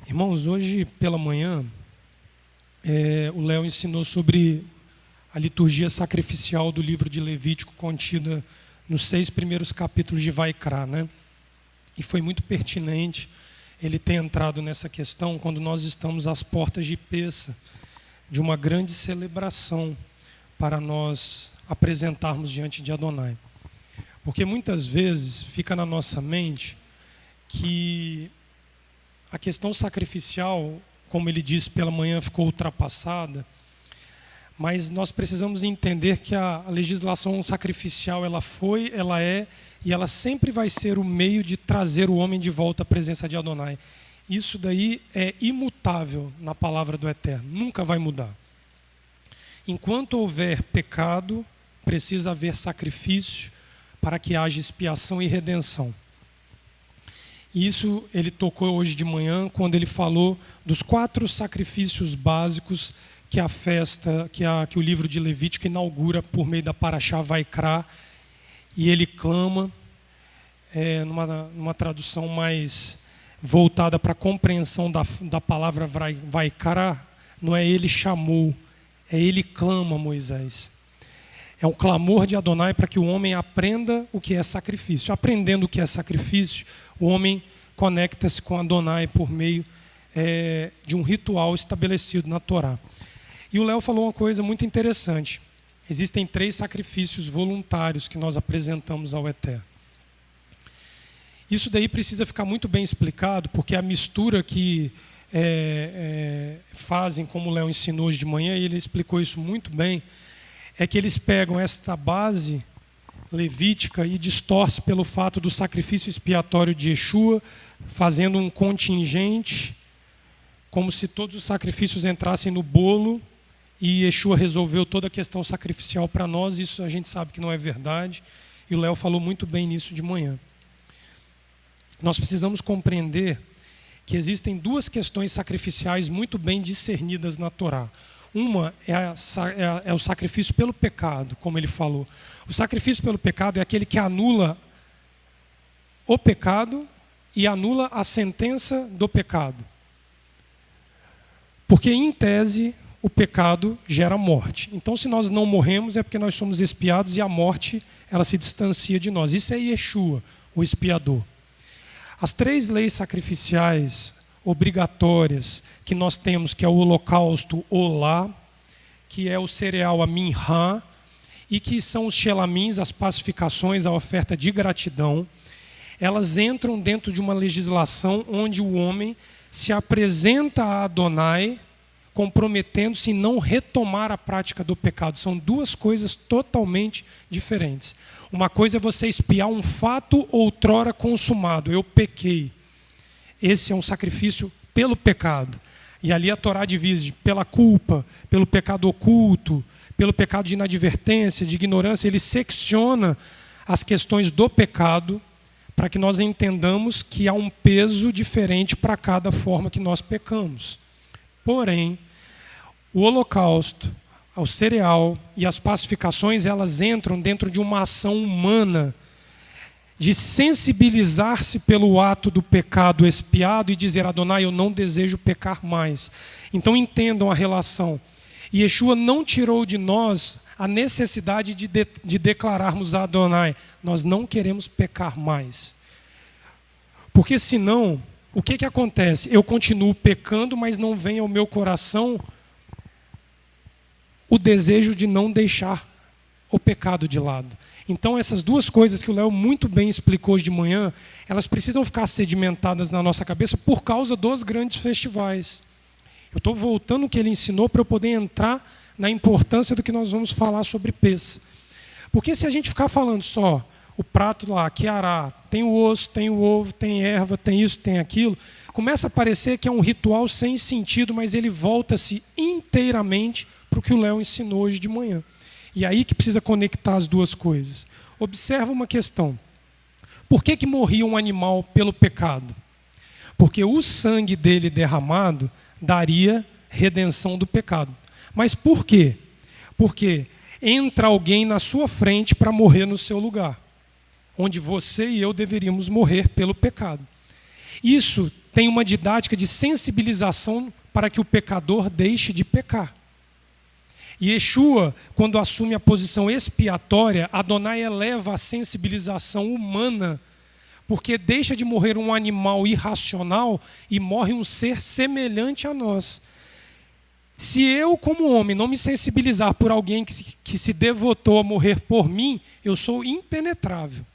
Irmãos, hoje pela manhã, o Léo ensinou sobre a liturgia sacrificial do livro de Levítico, contida nos 6 primeiros capítulos de Vaikra, né? E foi muito pertinente ele ter entrado nessa questão quando nós estamos às portas de Pêssah, de uma grande celebração para nós apresentarmos diante de Adonai. Porque muitas vezes fica na nossa mente que a questão sacrificial, como ele disse pela manhã, ficou ultrapassada, mas nós precisamos entender que a legislação sacrificial ela foi, ela é e ela sempre vai ser o meio de trazer o homem de volta à presença de Adonai. Isso daí é imutável na palavra do Eterno, nunca vai mudar. Enquanto houver pecado, precisa haver sacrifício para que haja expiação e redenção. Isso ele tocou hoje de manhã, quando ele falou dos 4 sacrifícios básicos que a festa, que o livro de Levítico inaugura por meio da Parashá Vaikra, e ele clama, numa tradução mais voltada para a compreensão da palavra Vaikra, não é ele chamou, é ele clama, Moisés. É um clamor de Adonai para que o homem aprenda o que é sacrifício. Aprendendo o que é sacrifício, o homem conecta-se com Adonai por meio de um ritual estabelecido na Torá. E o Léo falou uma coisa muito interessante. Existem 3 sacrifícios voluntários que nós apresentamos ao Eterno. Isso daí precisa ficar muito bem explicado, porque a mistura que fazem, como o Léo ensinou hoje de manhã, e ele explicou isso muito bem, é que eles pegam esta base levítica e distorcem pelo fato do sacrifício expiatório de Yeshua, fazendo um contingente, como se todos os sacrifícios entrassem no bolo, e Yeshua resolveu toda a questão sacrificial para nós. Isso a gente sabe que não é verdade, e o Léo falou muito bem nisso de manhã. Nós precisamos compreender que existem 2 questões sacrificiais muito bem discernidas na Torá. Uma é o sacrifício pelo pecado, como ele falou. O sacrifício pelo pecado é aquele que anula o pecado e anula a sentença do pecado. Porque, em tese, o pecado gera morte. Então, se nós não morremos, é porque nós somos expiados e a morte ela se distancia de nós. Isso é Yeshua, o expiador. As 3 leis sacrificiais obrigatórias que nós temos, que é o holocausto Olá, que é o cereal a Minhá, e que são os shelamins, as pacificações, a oferta de gratidão, elas entram dentro de uma legislação onde o homem se apresenta a Adonai, comprometendo-se em não retomar a prática do pecado. São 2 coisas totalmente diferentes. Uma coisa é você expiar um fato outrora consumado. Eu pequei. Esse é um sacrifício pelo pecado. E ali a Torá divide pela culpa, pelo pecado oculto, pelo pecado de inadvertência, de ignorância. Ele secciona as questões do pecado para que nós entendamos que há um peso diferente para cada forma que nós pecamos. Porém, o holocausto, o cereal e as pacificações, elas entram dentro de uma ação humana de sensibilizar-se pelo ato do pecado expiado e dizer: Adonai, eu não desejo pecar mais. Então entendam a relação. E Yeshua não tirou de nós a necessidade de declararmos a Adonai: nós não queremos pecar mais. Porque senão, o que acontece? Eu continuo pecando, mas não vem ao meu coração o desejo de não deixar o pecado de lado. Então essas 2 coisas que o Léo muito bem explicou hoje de manhã, elas precisam ficar sedimentadas na nossa cabeça por causa dos grandes festivais. Eu estou voltando o que ele ensinou para eu poder entrar na importância do que nós vamos falar sobre Pêssah. Porque se a gente ficar falando só o prato lá, quiará, tem o osso, tem o ovo, tem erva, tem isso, tem aquilo, começa a parecer que é um ritual sem sentido, mas ele volta-se inteiramente para o que o Léo ensinou hoje de manhã. E aí que precisa conectar as 2 coisas. Observa uma questão. Por que morria um animal pelo pecado? Porque o sangue dele derramado daria redenção do pecado. Mas por quê? Porque entra alguém na sua frente para morrer no seu lugar, onde você e eu deveríamos morrer pelo pecado. Isso tem uma didática de sensibilização para que o pecador deixe de pecar. E Yeshua, quando assume a posição expiatória, Adonai eleva a sensibilização humana, porque deixa de morrer um animal irracional e morre um ser semelhante a nós. Se eu, como homem, não me sensibilizar por alguém que se devotou a morrer por mim, eu sou impenetrável.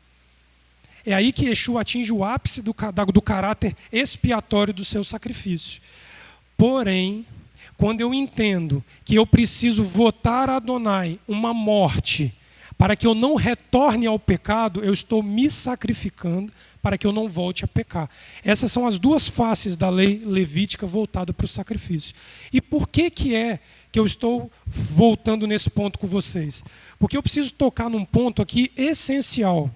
É aí que Yeshua atinge o ápice do caráter expiatório do seu sacrifício. Porém, quando eu entendo que eu preciso votar a Adonai uma morte para que eu não retorne ao pecado, eu estou me sacrificando para que eu não volte a pecar. Essas são as duas faces da lei levítica voltada para o sacrifício. E por que eu estou voltando nesse ponto com vocês? Porque eu preciso tocar num ponto aqui essencial.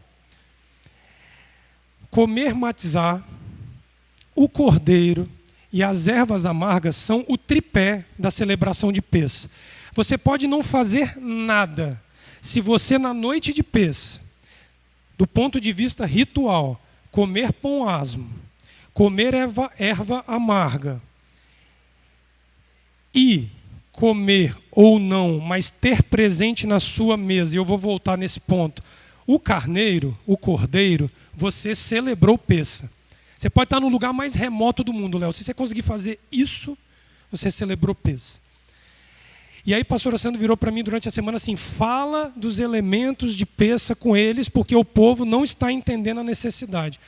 Comer matzah, o cordeiro e as ervas amargas são o tripé da celebração de Pêssah. Você pode não fazer nada. Se você, na noite de Pêssah, do ponto de vista ritual, comer pão asmo, comer erva amarga e comer ou não, mas ter presente na sua mesa, e eu vou voltar nesse ponto, o carneiro, o cordeiro, você celebrou Pêssah. Você pode estar no lugar mais remoto do mundo, Léo. Se você conseguir fazer isso, você celebrou Pêssah. E aí, a pastora Sandra virou para mim durante a semana assim, fala dos elementos de Pêssah com eles, porque o povo não está entendendo a necessidade.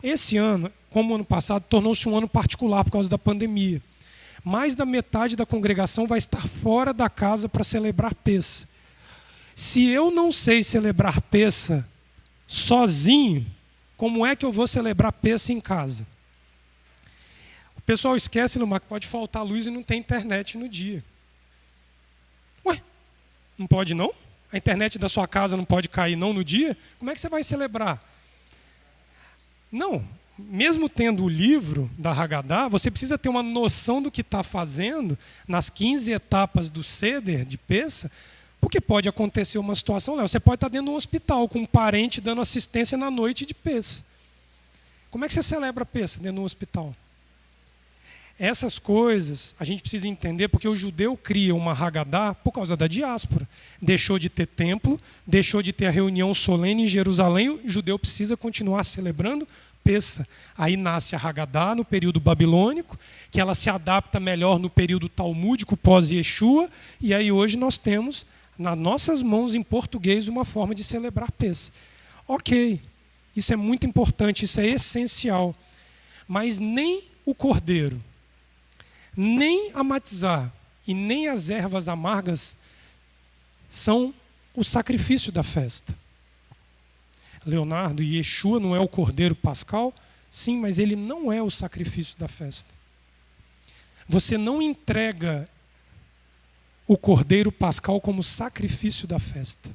Esse ano, como o ano passado, tornou-se um ano particular por causa da pandemia. Mais da metade da congregação vai estar fora da casa para celebrar Pêssah. Se eu não sei celebrar Pêssah sozinho, como é que eu vou celebrar Pêssah em casa? O pessoal esquece, Lumar, que pode faltar luz e não tem internet no dia. Ué, não pode não? A internet da sua casa não pode cair não no dia? Como é que você vai celebrar? Não, mesmo tendo o livro da Haggadah, você precisa ter uma noção do que está fazendo nas 15 etapas do Seder de Pêssah, porque pode acontecer uma situação, Léo, você pode estar dentro de um hospital com um parente dando assistência na noite de Pêssah. Como é que você celebra Pêssah dentro de um hospital? Essas coisas a gente precisa entender porque o judeu cria uma Haggadah por causa da diáspora. Deixou de ter templo, deixou de ter a reunião solene em Jerusalém, o judeu precisa continuar celebrando Pêssah. Aí nasce a Haggadah no período babilônico, que ela se adapta melhor no período talmúdico pós-Yeshua, e aí hoje nós temos nas nossas mãos em português uma forma de celebrar Pêssah. Ok, isso é muito importante, isso é essencial, mas nem o cordeiro, nem a matzah e nem as ervas amargas são o sacrifício da festa. Leonardo, Yeshua não é o cordeiro pascal? Sim, mas ele não é o sacrifício da festa. Você não entrega o cordeiro pascal como sacrifício da festa.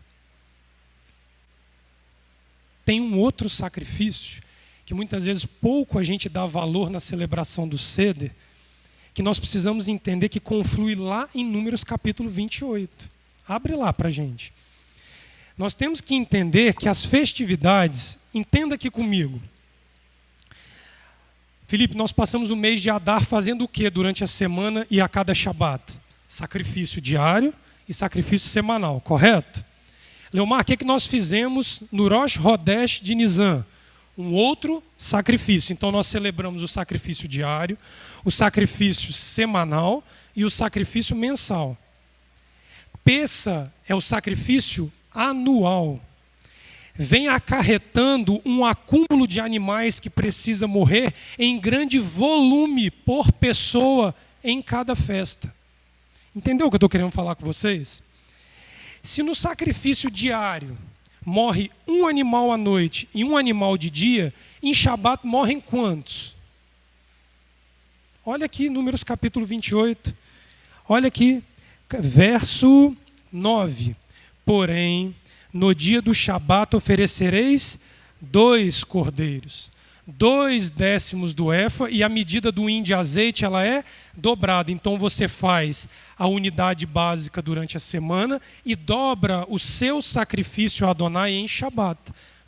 Tem um outro sacrifício que muitas vezes pouco a gente dá valor na celebração do Seder, que nós precisamos entender que conflui lá em Números capítulo 28. Abre lá para a gente. Nós temos que entender que as festividades, entenda aqui comigo. Felipe, nós passamos o mês de Adar fazendo o que durante a semana e a cada Shabat? Sacrifício diário e sacrifício semanal, correto? Leomar, o que nós fizemos no Rosh Hodesh de Nisan? Um outro sacrifício. Então nós celebramos o sacrifício diário, o sacrifício semanal e o sacrifício mensal. Pêssah é o sacrifício anual. Vem acarretando um acúmulo de animais que precisa morrer em grande volume por pessoa em cada festa. Entendeu o que eu estou querendo falar com vocês? Se no sacrifício diário morre um animal à noite e um animal de dia, em Shabat morrem quantos? Olha aqui, Números capítulo 28. Olha aqui, verso 9. Porém, no dia do Shabat oferecereis 2 cordeiros, 2 décimos do efa, e a medida do hin de azeite ela é dobrada. Então você faz a unidade básica durante a semana e dobra o seu sacrifício a Adonai em Shabat.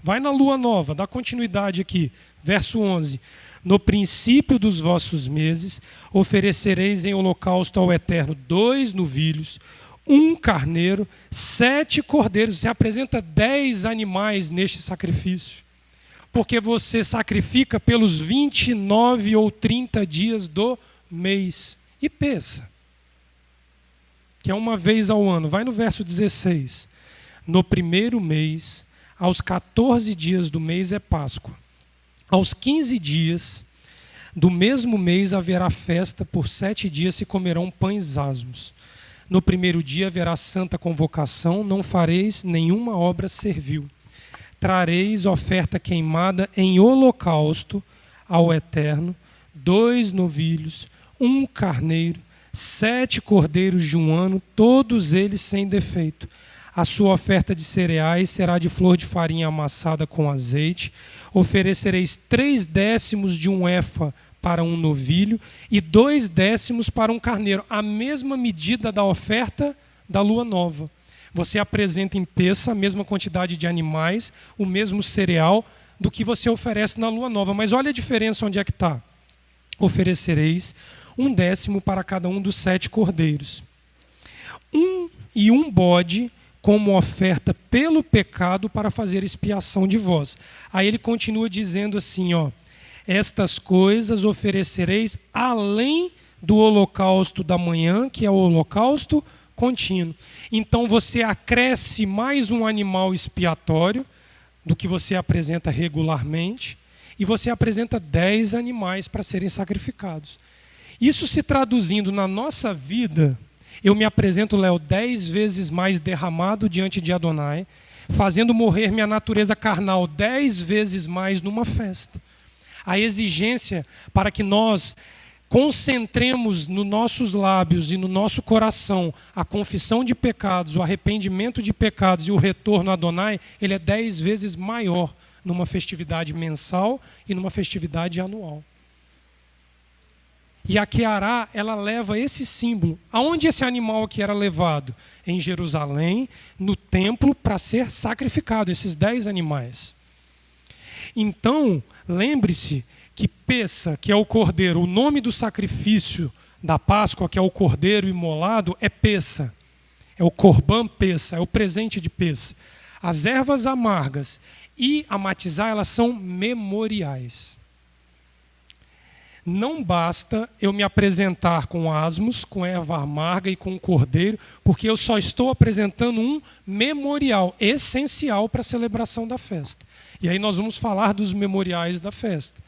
Vai na lua nova, dá continuidade aqui, verso 11. No princípio dos vossos meses, oferecereis em holocausto ao Eterno 2 novilhos, 1 carneiro, 7 cordeiros. Você apresenta 10 animais neste sacrifício, porque você sacrifica pelos 29 ou 30 dias do mês. E peça, que é uma vez ao ano. Vai no verso 16. No primeiro mês, aos 14 dias do mês é Páscoa. Aos 15 dias do mesmo mês haverá festa, por 7 dias se comerão pães asmos. No primeiro dia haverá santa convocação, não fareis nenhuma obra servil. Trareis oferta queimada em holocausto ao Eterno, 2 novilhos, 1 carneiro, 7 cordeiros de 1 ano, todos eles sem defeito. A sua oferta de cereais será de flor de farinha amassada com azeite. Oferecereis 3/10 de 1 éfa para 1 novilho e 2/10 para 1 carneiro, a mesma medida da oferta da lua nova. Você apresenta em peça a mesma quantidade de animais, o mesmo cereal do que você oferece na lua nova. Mas olha a diferença onde é que está. Oferecereis 1/10 para cada um dos 7 cordeiros. 1 bode como oferta pelo pecado para fazer expiação de vós. Aí ele continua dizendo assim, ó: estas coisas oferecereis além do holocausto da manhã, que é o holocausto contínuo. Então você acresce mais um animal expiatório do que você apresenta regularmente, e você apresenta 10 animais para serem sacrificados. Isso se traduzindo na nossa vida, eu me apresento, Léo, 10 vezes mais derramado diante de Adonai, fazendo morrer minha natureza carnal 10 vezes mais numa festa. A exigência para que nós concentremos nos nossos lábios e no nosso coração a confissão de pecados, o arrependimento de pecados e o retorno a Adonai, ele é 10 vezes maior numa festividade mensal e numa festividade anual. E a Queará, ela leva esse símbolo. Aonde esse animal aqui era levado? Em Jerusalém, no templo, para ser sacrificado, esses 10 animais. Então, lembre-se que Pessa, que é o cordeiro, o nome do sacrifício da Páscoa, que é o cordeiro imolado, é Pessa. É o Corban Pessa, é o presente de Pessa. As ervas amargas e a matizá, elas são memoriais. Não basta eu me apresentar com asmos, com erva amarga e com cordeiro, porque eu só estou apresentando um memorial essencial para a celebração da festa. E aí nós vamos falar dos memoriais da festa.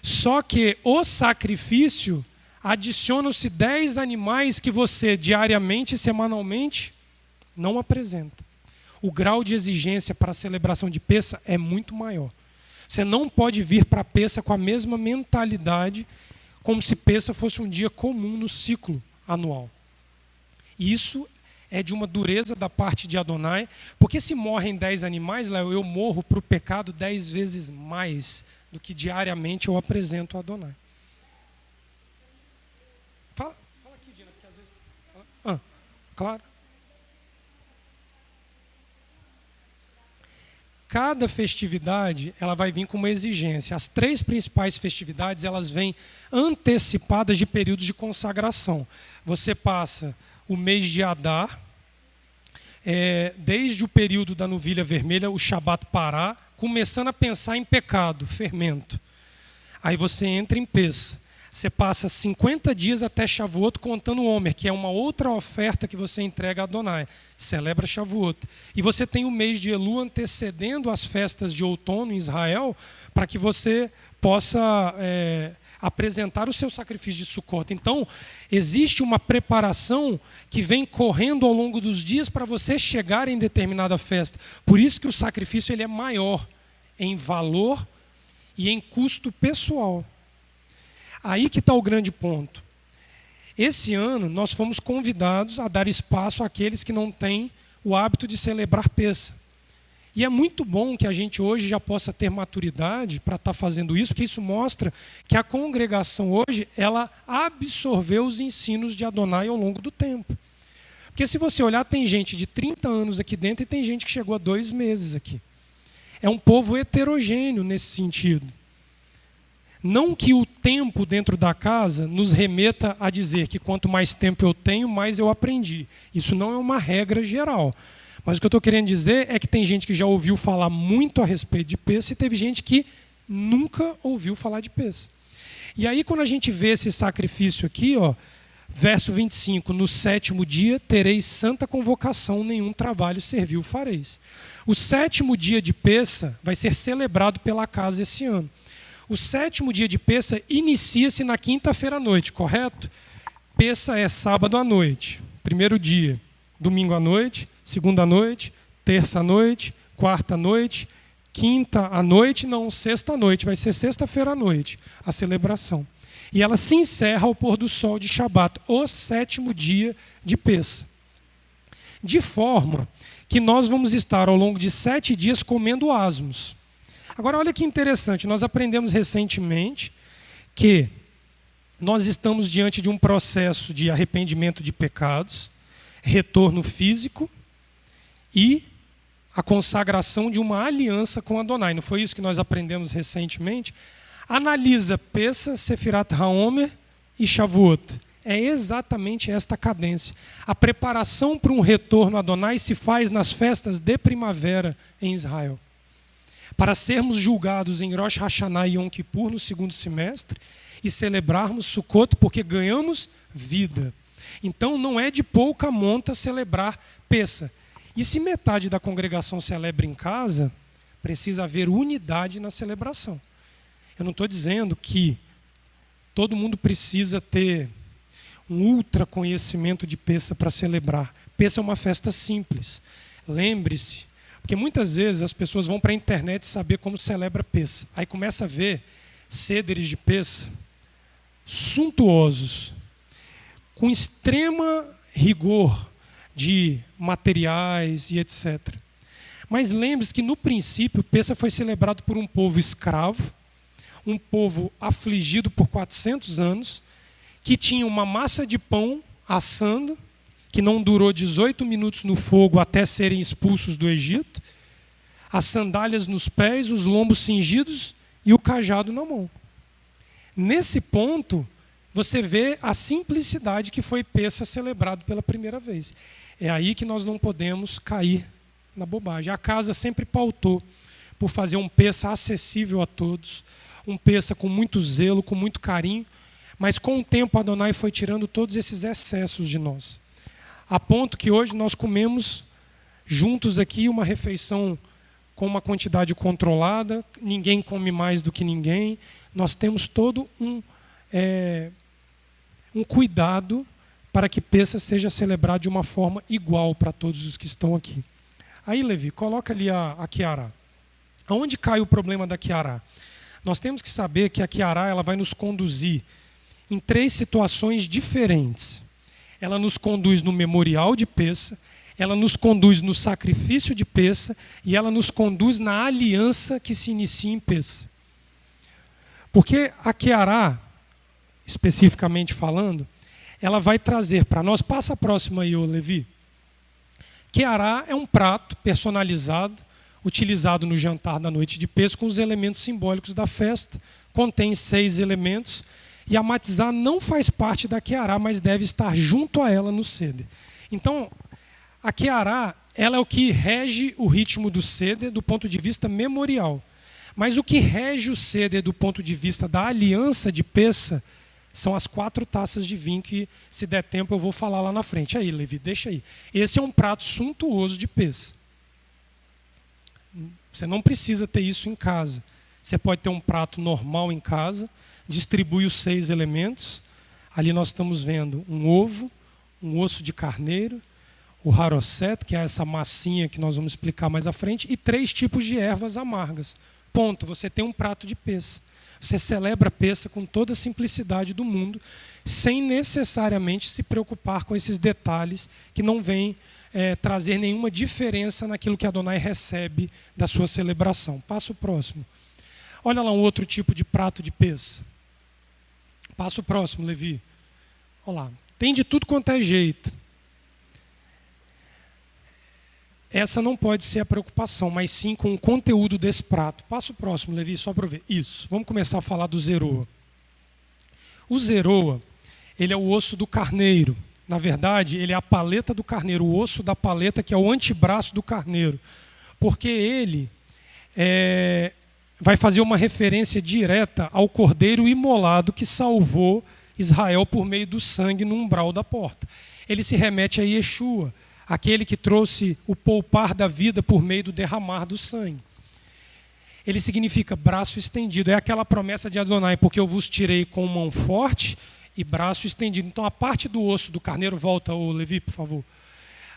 Só que o sacrifício, adicionam-se 10 animais que você diariamente e semanalmente não apresenta. O grau de exigência para a celebração de Pessa é muito maior. Você não pode vir para Pessa com a mesma mentalidade, como se Pessa fosse um dia comum no ciclo anual. E isso é de uma dureza da parte de Adonai, porque se morrem 10 animais, Léo, eu morro para o pecado 10 vezes mais do que diariamente eu apresento a Adonai. Fala aqui, Dina, porque às vezes... claro. Cada festividade, ela vai vir com uma exigência. As 3 principais festividades, elas vêm antecipadas de períodos de consagração. Você passa o mês de Adar, desde o período da novilha vermelha, o Shabat Pará, começando a pensar em pecado, fermento. Aí você entra em Pessa. Você passa 50 dias até Shavuot contando o Homer, que é uma outra oferta que você entrega a Adonai. Celebra Shavuot. E você tem o mês de Elu antecedendo as festas de outono em Israel, para que você possa apresentar o seu sacrifício de Sukkot. Então, existe uma preparação que vem correndo ao longo dos dias para você chegar em determinada festa. Por isso que o sacrifício ele é maior em valor e em custo pessoal. Aí que está o grande ponto. Esse ano nós fomos convidados a dar espaço àqueles que não têm o hábito de celebrar Pessa. E é muito bom que a gente hoje já possa ter maturidade para estar fazendo isso, porque isso mostra que a congregação hoje, ela absorveu os ensinos de Adonai ao longo do tempo. Porque se você olhar, tem gente de 30 anos aqui dentro e tem gente que chegou a 2 meses aqui. É um povo heterogêneo nesse sentido. Não que o tempo dentro da casa nos remeta a dizer que quanto mais tempo eu tenho, mais eu aprendi. Isso não é uma regra geral. Mas o que eu estou querendo dizer é que tem gente que já ouviu falar muito a respeito de peça e teve gente que nunca ouviu falar de peça. E aí quando a gente vê esse sacrifício aqui, ó, verso 25, no 7º dia tereis santa convocação, nenhum trabalho servil fareis. O 7º dia de peça vai ser celebrado pela casa esse ano. O 7º dia de peça inicia-se na quinta-feira à noite, correto? Peça é sábado à noite, primeiro dia. Domingo à noite, segunda à noite, terça à noite, quarta à noite, quinta à noite, não, sexta à noite. Vai ser sexta-feira à noite a celebração. E ela se encerra ao pôr do sol de Shabat, o 7º dia de peça. De forma que nós vamos estar ao longo de 7 dias comendo asmos. Agora, olha que interessante, nós aprendemos recentemente que nós estamos diante de um processo de arrependimento de pecados, retorno físico e a consagração de uma aliança com Adonai. Não foi isso que nós aprendemos recentemente? Analisa Pessa, Sefirat HaOmer e Shavuot. É exatamente esta cadência. A preparação para um retorno a Adonai se faz nas festas de primavera em Israel. Para sermos julgados em Rosh Hashanah e Yom Kippur no segundo semestre e celebrarmos Sukkot porque ganhamos vida. Então não é de pouca monta celebrar Pessa. E se metade da congregação celebra em casa, precisa haver unidade na celebração. Eu não estou dizendo que todo mundo precisa ter um ultra conhecimento de Pessa para celebrar. Pessa é uma festa simples. Lembre-se, porque muitas vezes as pessoas vão para a internet saber como celebra Pessa. Aí começa a ver cederes de Pessa suntuosos, com extrema rigor de materiais e etc. Mas lembre-se que no princípio Pessa foi celebrado por um povo escravo, um povo afligido por 400 anos, que tinha uma massa de pão assando, que não durou 18 minutos no fogo até serem expulsos do Egito, as sandálias nos pés, os lombos cingidos e o cajado na mão. Nesse ponto, você vê a simplicidade que foi Pessa celebrado pela primeira vez. É aí que nós não podemos cair na bobagem. A casa sempre pautou por fazer um Pessa acessível a todos, um Pessa com muito zelo, com muito carinho, mas com o tempo Adonai foi tirando todos esses excessos de nós. A ponto que hoje nós comemos juntos aqui uma refeição com uma quantidade controlada, ninguém come mais do que ninguém. Nós temos todo um cuidado para que Pessa seja celebrado de uma forma igual para todos os que estão aqui. Aí, Levi, coloca ali a Kiará. Aonde cai o problema da Kiará? Nós temos que saber que a Kiará ela vai nos conduzir em 3 situações diferentes. Ela nos conduz no memorial de Pessa, ela nos conduz no sacrifício de Pessa e ela nos conduz na aliança que se inicia em Pessa. Porque a Kiará, especificamente falando, ela vai trazer para nós, passa a próxima aí, ô Levi. Kiará é um prato personalizado, utilizado no jantar da noite de Pessa com os elementos simbólicos da festa, contém 6 elementos, e a matizá não faz parte da Kiará, mas deve estar junto a ela no seder. Então, a Kiará, ela é o que rege o ritmo do seder do ponto de vista memorial. Mas o que rege o seder do ponto de vista da aliança de Pessa são as 4 taças de vinho que, se der tempo, eu vou falar lá na frente. Aí, Levi, deixa aí. Esse é um prato suntuoso de Pessa. Você não precisa ter isso em casa. Você pode ter um prato normal em casa, distribui os 6 elementos. Ali nós estamos vendo um ovo, um osso de carneiro, o harosset, que é essa massinha que nós vamos explicar mais à frente, e 3 tipos de ervas amargas. Ponto, você tem um prato de Pessa. Você celebra Pessa com toda a simplicidade do mundo, sem necessariamente se preocupar com esses detalhes que não vêm trazer nenhuma diferença naquilo que Adonai recebe da sua celebração. Passa o próximo. Olha lá um outro tipo de prato de Pessa. Passa o próximo, Levi. Olha lá. Tem de tudo quanto é jeito. essa não pode ser a preocupação, mas sim com o conteúdo desse prato. Passa o próximo, Levi, só para eu ver. Isso, vamos começar a falar do zeroa. O zeroa, ele é o osso do carneiro. Na verdade, ele é a paleta do carneiro, o osso da paleta, que é o antebraço do carneiro. Porque ele vai fazer uma referência direta ao cordeiro imolado que salvou Israel por meio do sangue no umbral da porta. Ele se remete a Yeshua, aquele que trouxe o poupar da vida por meio do derramar do sangue. Ele significa braço estendido. É aquela promessa de Adonai, porque eu vos tirei com mão forte e braço estendido. Então a parte do osso do carneiro, volta o Levi, por favor.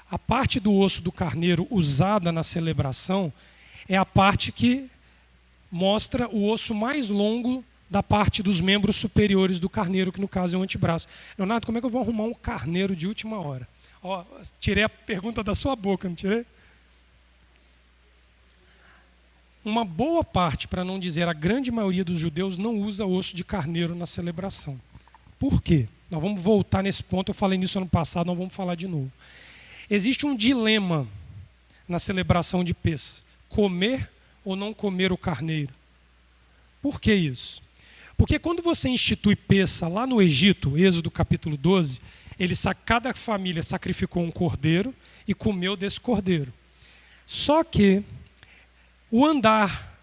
A parte do osso do carneiro usada na celebração é a parte que mostra o osso mais longo da parte dos membros superiores do carneiro, que no caso é o antebraço. Leonardo, como é que eu vou arrumar um carneiro de última hora? Ó, tirei a pergunta da sua boca, não tirei? Uma boa parte, para não dizer a grande maioria dos judeus, não usa osso de carneiro na celebração. Por quê? Nós vamos voltar nesse ponto, eu falei nisso ano passado, nós vamos falar de novo. Existe um dilema na celebração de Pêssah: comer ou não comer o carneiro. Por que isso? Porque quando você institui Pêssah lá no Egito, Êxodo capítulo 12, cada família sacrificou um cordeiro e comeu desse cordeiro. Só que o andar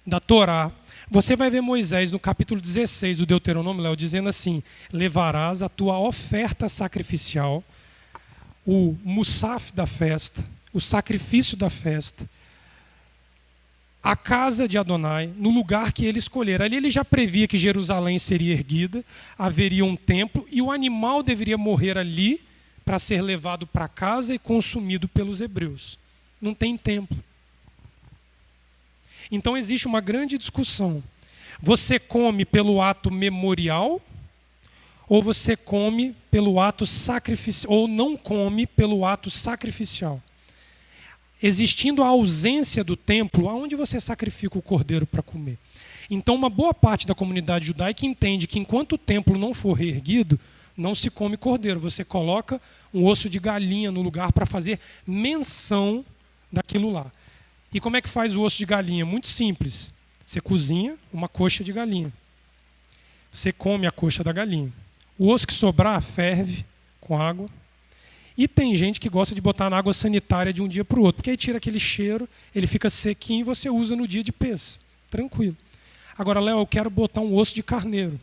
da Torá, você vai ver Moisés no capítulo 16 do Deuteronômio, Léo, dizendo assim: levarás a tua oferta sacrificial, o musaf da festa, o sacrifício da festa, a casa de Adonai, no lugar que ele escolher. Ali ele já previa que Jerusalém seria erguida, haveria um templo e o animal deveria morrer ali para ser levado para casa e consumido pelos hebreus. Não tem templo. Então existe uma grande discussão. Você come pelo ato memorial ou você come pelo ato sacrificial, ou não come pelo ato sacrificial? Existindo a ausência do templo, aonde você sacrifica o cordeiro para comer? Então uma boa parte da comunidade judaica entende que enquanto o templo não for reerguido, não se come cordeiro. Você coloca um osso de galinha no lugar para fazer menção daquilo lá. E como é que faz o osso de galinha? Muito simples. Você cozinha uma coxa de galinha. Você come a coxa da galinha. O osso que sobrar, ferve com água. E tem gente que gosta de botar na água sanitária de um dia para o outro, porque aí tira aquele cheiro, ele fica sequinho e você usa no dia de Pêssah. Tranquilo. Agora, Léo, eu quero botar um osso de carneiro.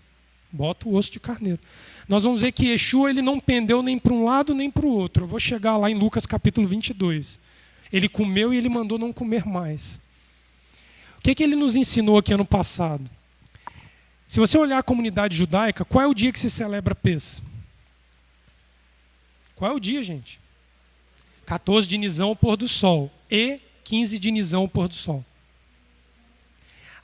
Bota o osso de carneiro. Nós vamos ver que Yeshua ele não pendeu nem para um lado nem para o outro. Eu vou chegar lá em Lucas capítulo 22. Ele comeu e ele mandou não comer mais. O que ele nos ensinou aqui ano passado? Se você olhar a comunidade judaica, qual é o dia que se celebra Pêssah? Qual é o dia, gente? 14 de Nisan, o pôr do sol. E 15 de Nisan, o pôr do sol.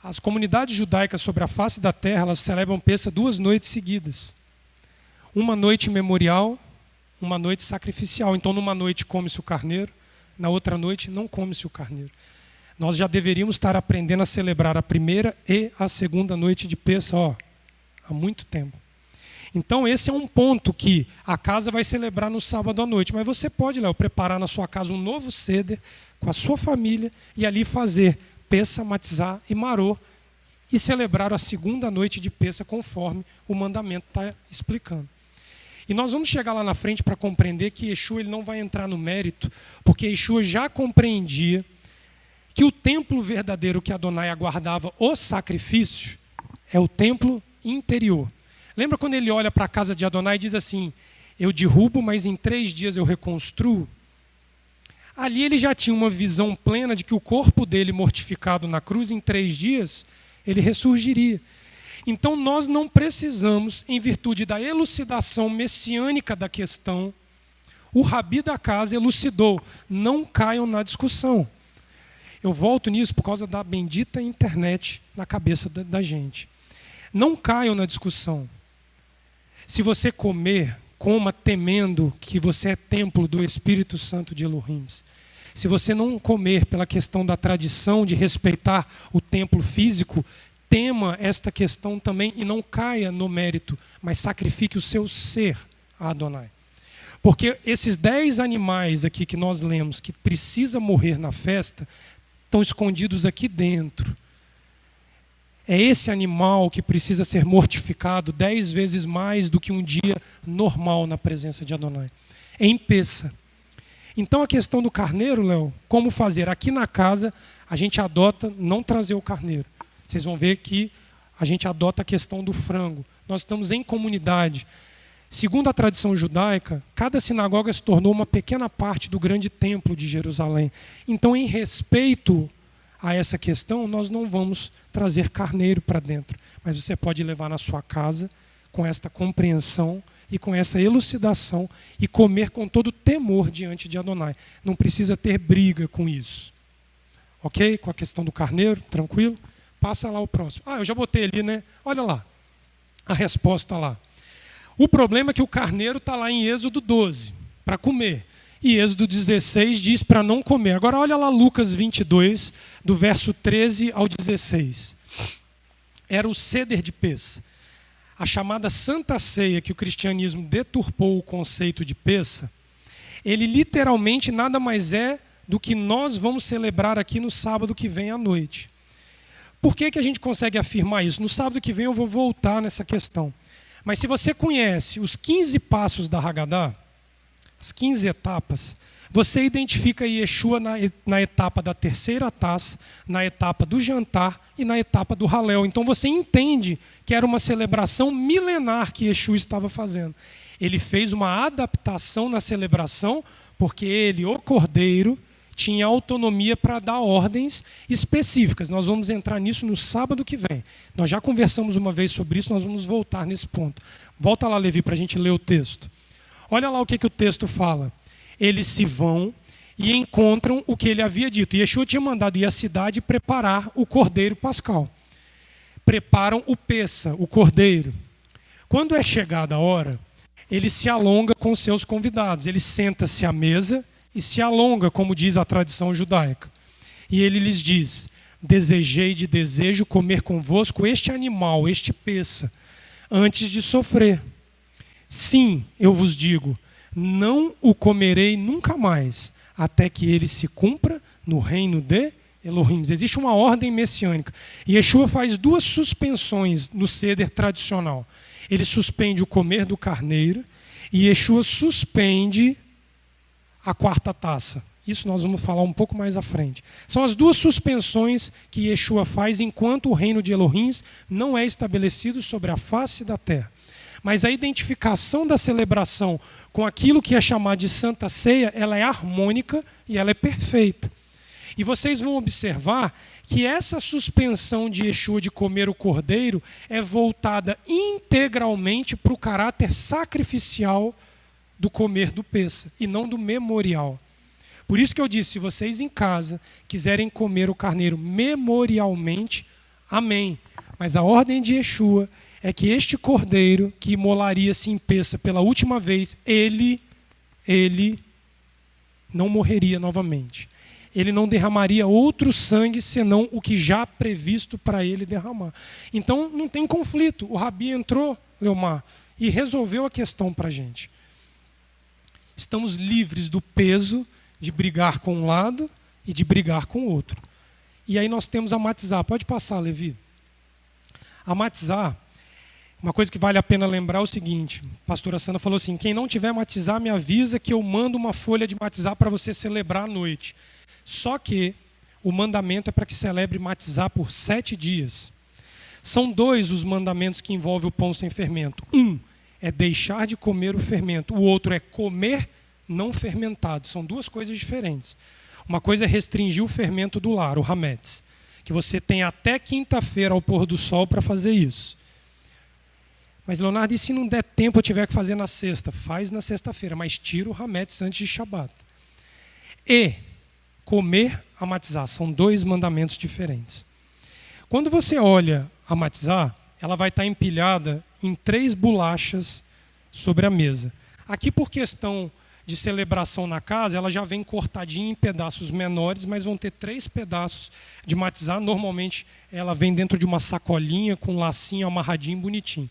As comunidades judaicas sobre a face da terra, elas celebram Pêssah 2 noites seguidas. Uma noite memorial, uma noite sacrificial. Então, numa noite come-se o carneiro, na outra noite não come-se o carneiro. Nós já deveríamos estar aprendendo a celebrar a primeira e a segunda noite de Pêssah, há muito tempo. Então esse é um ponto que a casa vai celebrar no sábado à noite. Mas você pode, Léo, preparar na sua casa um novo seder com a sua família e ali fazer Pêssah, Matzah e Maror e celebrar a segunda noite de Pêssah conforme o mandamento está explicando. E nós vamos chegar lá na frente para compreender que Yeshua ele não vai entrar no mérito, porque Yeshua já compreendia que o templo verdadeiro que Adonai aguardava o sacrifício é o templo interior. Lembra quando ele olha para a casa de Adonai e diz assim: eu derrubo, mas em 3 dias eu reconstruo? Ali ele já tinha uma visão plena de que o corpo dele mortificado na cruz, em 3 dias, ele ressurgiria. Então nós não precisamos, em virtude da elucidação messiânica da questão, o rabi da casa elucidou: não caiam na discussão. Eu volto nisso por causa da bendita internet na cabeça da gente. Não caiam na discussão. Se você comer, coma temendo que você é templo do Espírito Santo de Elohim. Se você não comer pela questão da tradição de respeitar o templo físico, tema esta questão também e não caia no mérito, mas sacrifique o seu ser a Adonai. Porque esses 10 animais aqui que nós lemos, que precisa morrer na festa, estão escondidos aqui dentro. É esse animal que precisa ser mortificado 10 vezes mais do que um dia normal na presença de Adonai. Em Pessa. Então a questão do carneiro, Léo, como fazer? Aqui na casa a gente adota não trazer o carneiro. Vocês vão ver que a gente adota a questão do frango. Nós estamos em comunidade. Segundo a tradição judaica, cada sinagoga se tornou uma pequena parte do grande templo de Jerusalém. Então, em respeito a essa questão, nós não vamos trazer carneiro para dentro. Mas você pode levar na sua casa com esta compreensão e com essa elucidação e comer com todo temor diante de Adonai. Não precisa ter briga com isso. Ok? Com a questão do carneiro, tranquilo? Passa lá o próximo. Eu já botei ali, né? Olha lá, a resposta lá. O problema é que o carneiro está lá em Êxodo 12, para comer. E Êxodo 16 diz para não comer. Agora olha lá Lucas 22, do verso 13 ao 16. Era o Seder de Pessa. A chamada Santa Ceia, que o cristianismo deturpou o conceito de Pessa, ele literalmente nada mais é do que nós vamos celebrar aqui no sábado que vem à noite. Por que a gente consegue afirmar isso? No sábado que vem eu vou voltar nessa questão. Mas se você conhece os 15 passos da Haggadah, as 15 etapas, você identifica Yeshua na etapa da terceira taça, na etapa do jantar e na etapa do Halel. Então você entende que era uma celebração milenar que Yeshua estava fazendo. Ele fez uma adaptação na celebração, porque ele, o Cordeiro, tinha autonomia para dar ordens específicas. Nós vamos entrar nisso no sábado que vem. Nós já conversamos uma vez sobre isso, nós vamos voltar nesse ponto. Volta lá, Levi, para a gente ler o texto. Olha lá o que o texto fala. Eles se vão e encontram o que ele havia dito. Yeshua tinha mandado ir à cidade preparar o cordeiro pascal. Preparam o Pessa, o cordeiro. Quando é chegada a hora, ele se alonga com seus convidados. Ele senta-se à mesa e se alonga, como diz a tradição judaica. E ele lhes diz: desejei de desejo comer convosco este animal, este Pessa, antes de sofrer. Sim, eu vos digo, não o comerei nunca mais, até que ele se cumpra no reino de Elohim. Existe uma ordem messiânica. E Yeshua faz 2 suspensões no Seder tradicional. Ele suspende o comer do carneiro e Yeshua suspende a 4ª taça. Isso nós vamos falar um pouco mais à frente. São as 2 suspensões que Yeshua faz enquanto o reino de Elohim não é estabelecido sobre a face da terra. Mas a identificação da celebração com aquilo que é chamado de Santa Ceia, ela é harmônica e ela é perfeita. E vocês vão observar que essa suspensão de Yeshua de comer o cordeiro é voltada integralmente para o caráter sacrificial do comer do Pessa e não do memorial. Por isso que eu disse, se vocês em casa quiserem comer o carneiro memorialmente, amém. Mas a ordem de Yeshua é que este cordeiro que imolaria-se em Pessa pela última vez, ele não morreria novamente. Ele não derramaria outro sangue senão o que já previsto para ele derramar. Então não tem conflito. O Rabi entrou, Leomar, e resolveu a questão para a gente. Estamos livres do peso de brigar com um lado e de brigar com o outro. E aí nós temos a matizar. Pode passar, Levi. A matizar, uma coisa que vale a pena lembrar é o seguinte. A pastora Sandra falou assim, quem não tiver matizar, me avisa que eu mando uma folha de matizar para você celebrar à noite. Só que o mandamento é para que celebre matizar por 7 dias. São 2 os mandamentos que envolvem o pão sem fermento. Um é deixar de comer o fermento. O outro é comer não fermentado. São 2 coisas diferentes. Uma coisa é restringir o fermento do lar, o hametz, que você tem até quinta-feira ao pôr do sol para fazer isso. Mas, Leonardo, e se não der tempo eu tiver que fazer na sexta? Faz na sexta-feira, mas tira o hametz antes de Shabat. E comer a matizar. São 2 mandamentos diferentes. Quando você olha a matizar, ela vai estar empilhada em 3 bolachas sobre a mesa. Aqui, por questão de celebração na casa, ela já vem cortadinha em pedaços menores, mas vão ter 3 pedaços de matizar. Normalmente, ela vem dentro de uma sacolinha com um lacinho amarradinho, bonitinho.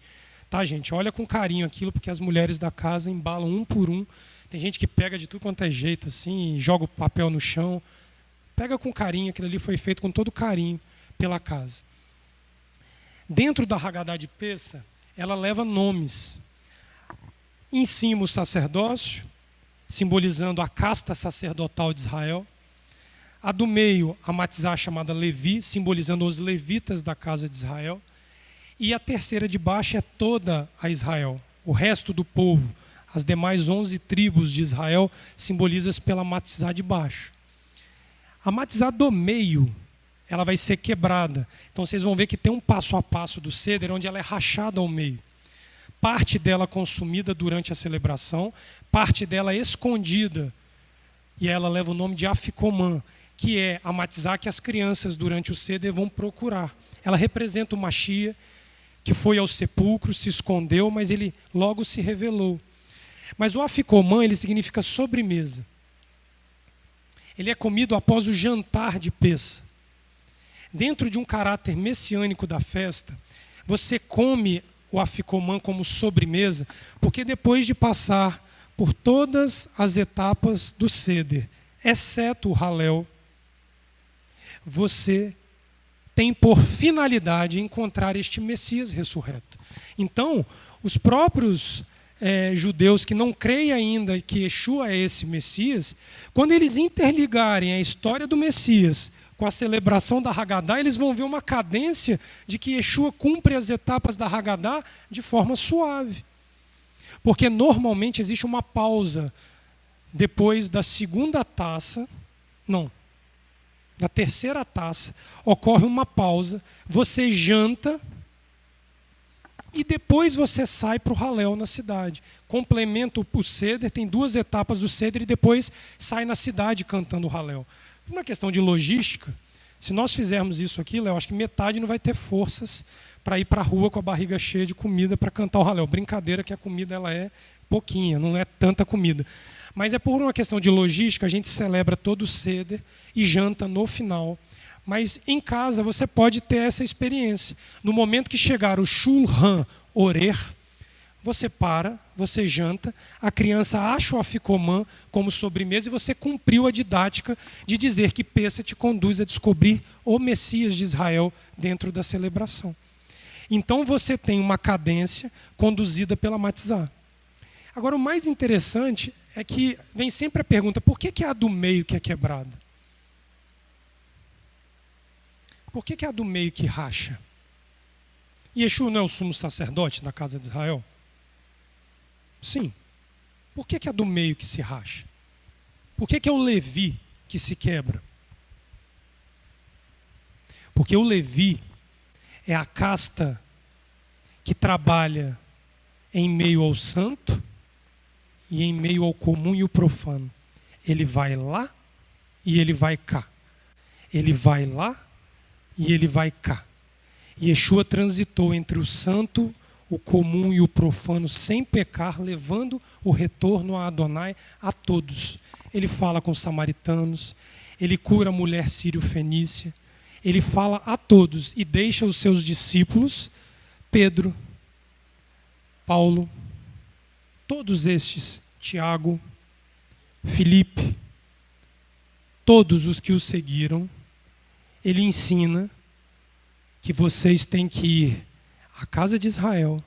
tá, gente? Olha com carinho aquilo, porque as mulheres da casa embalam um por um. Tem gente que pega de tudo quanto é jeito, assim, joga o papel no chão. Pega com carinho, aquilo ali foi feito com todo carinho pela casa. Dentro da Haggadah de Pessa, ela leva nomes. Em cima o sacerdócio, simbolizando a casta sacerdotal de Israel. A do meio, a Matzah chamada Levi, simbolizando os levitas da casa de Israel. E a terceira de baixo é toda a Israel, o resto do povo, as demais 11 tribos de Israel, simbolizadas pela Matzah de baixo. A Matzah do meio, ela vai ser quebrada. Então vocês vão ver que tem um passo a passo do Seder, onde ela é rachada ao meio. Parte dela consumida durante a celebração, parte dela escondida. E ela leva o nome de Afikoman, que é a Matzah que as crianças durante o Seder vão procurar. Ela representa o Mashiach, que foi ao sepulcro, se escondeu, mas ele logo se revelou. Mas o Afikoman, ele significa sobremesa. Ele é comido após o jantar de Pessa. Dentro de um caráter messiânico da festa, você come o Afikoman como sobremesa, porque depois de passar por todas as etapas do Seder, exceto o Halel, você tem por finalidade encontrar este Messias ressurreto. Então, os próprios judeus que não creem ainda que Yeshua é esse Messias, quando eles interligarem a história do Messias com a celebração da Haggadah, eles vão ver uma cadência de que Yeshua cumpre as etapas da Haggadah de forma suave. Porque normalmente existe uma pausa depois da segunda taça, da terceira taça, ocorre uma pausa, você janta e depois você sai para o Halel na cidade. Complementa o Seder, tem 2 etapas do Seder e depois sai na cidade cantando o Halel. Uma questão de logística, se nós fizermos isso aqui, Léo, acho que metade não vai ter forças para ir para a rua com a barriga cheia de comida para cantar o Halel. Brincadeira que a comida ela é pouquinha, não é tanta comida. Mas é por uma questão de logística, a gente celebra todo o Seder e janta no final. Mas em casa você pode ter essa experiência. No momento que chegar o Shulchan Orer, você para, você janta, a criança acha o Afikoman como sobremesa e você cumpriu a didática de dizer que Pessa te conduz a descobrir o Messias de Israel dentro da celebração. Então você tem uma cadência conduzida pela Matzah. Agora o mais interessante é que vem sempre a pergunta, por que é a do meio que é quebrada? Por que é a do meio que racha? Yeshua não é o sumo sacerdote da casa de Israel? Sim. Por que é a do meio que se racha? Por que é o Levi que se quebra? Porque o Levi é a casta que trabalha em meio ao santo e em meio ao comum e o profano. Ele vai lá e ele vai cá. Ele vai lá e ele vai cá. Yeshua transitou entre o santo, o comum e o profano sem pecar, levando o retorno a Adonai a todos. Ele fala com os samaritanos, ele cura a mulher sírio-fenícia, ele fala a todos e deixa os seus discípulos, Pedro, Paulo, todos estes, Tiago, Filipe, todos os que o seguiram, ele ensina que vocês têm que ir à casa de Israel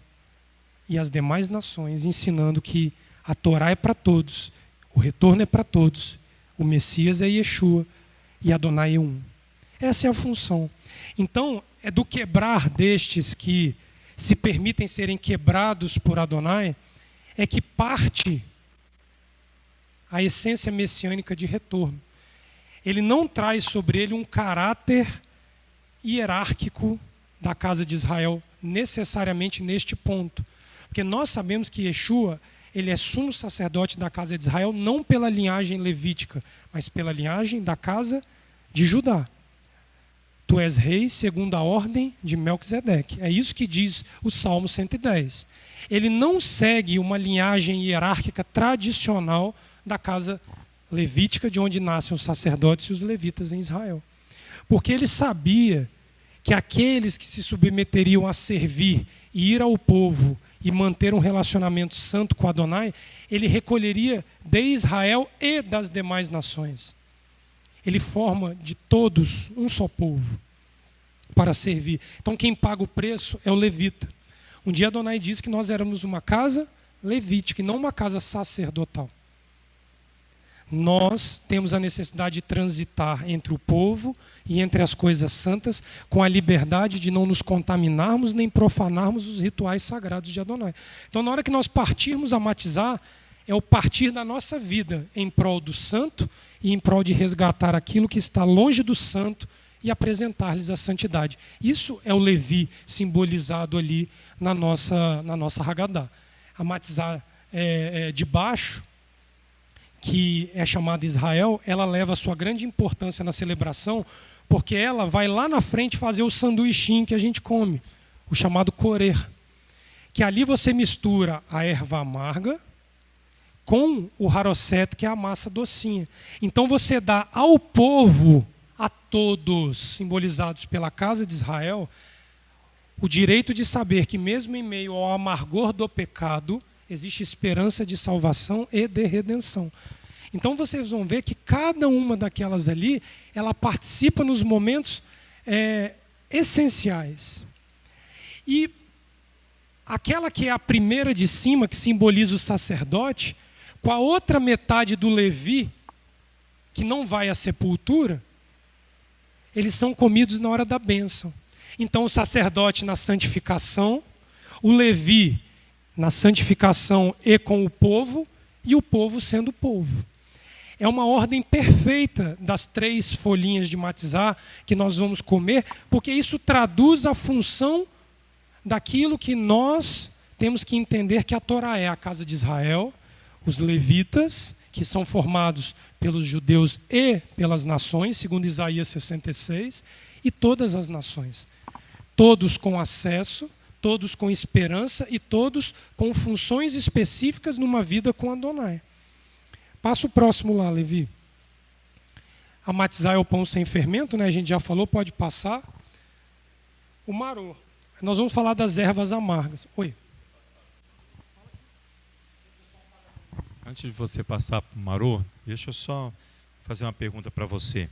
e às demais nações, ensinando que a Torá é para todos, o retorno é para todos, o Messias é Yeshua e Adonai é um. Essa é a função. Então, é do quebrar destes que se permitem serem quebrados por Adonai, é que parte a essência messiânica de retorno. Ele não traz sobre ele um caráter hierárquico da casa de Israel, necessariamente neste ponto. Porque nós sabemos que Yeshua, ele é sumo sacerdote da casa de Israel, não pela linhagem levítica, mas pela linhagem da casa de Judá. Tu és rei segundo a ordem de Melquisedeque. É isso que diz o Salmo 110. Ele não segue uma linhagem hierárquica tradicional da casa levítica, de onde nascem os sacerdotes e os levitas em Israel. Porque ele sabia que aqueles que se submeteriam a servir e ir ao povo e manter um relacionamento santo com Adonai, ele recolheria de Israel e das demais nações. Ele forma de todos um só povo para servir. Então quem paga o preço é o levita. Um dia Adonai disse que nós éramos uma casa levítica e não uma casa sacerdotal. Nós temos a necessidade de transitar entre o povo e entre as coisas santas com a liberdade de não nos contaminarmos nem profanarmos os rituais sagrados de Adonai. Então, na hora que nós partirmos a matizar, é o partir da nossa vida em prol do santo e em prol de resgatar aquilo que está longe do santo e apresentar-lhes a santidade. Isso é o Levi simbolizado ali na nossa Haggadah. A matizar de baixo, que é chamada Israel, ela leva a sua grande importância na celebração, porque ela vai lá na frente fazer o sanduichinho que a gente come, o chamado corer, que ali você mistura a erva amarga com o harosset, que é a massa docinha. Então você dá ao povo, a todos, simbolizados pela casa de Israel, o direito de saber que mesmo em meio ao amargor do pecado, existe esperança de salvação e de redenção. Então vocês vão ver que cada uma daquelas ali, ela participa nos momentos essenciais. E aquela que é a primeira de cima, que simboliza o sacerdote, com a outra metade do Levi, que não vai à sepultura, eles são comidos na hora da bênção. Então o sacerdote na santificação, o Levi na santificação e com o povo, e o povo sendo povo. É uma ordem perfeita das 3 folhinhas de matizar que nós vamos comer, porque isso traduz a função daquilo que nós temos que entender que a Torá é a casa de Israel, os levitas, que são formados pelos judeus e pelas nações, segundo Isaías 66, e todas as nações. Todos com acesso, todos com esperança e todos com funções específicas numa vida com Adonai. Passa o próximo lá, Levi. A matizar é o pão sem fermento, né? A gente já falou, pode passar. O maror. Nós vamos falar das ervas amargas. Oi. Antes de você passar para o maror, deixa eu só fazer uma pergunta para você.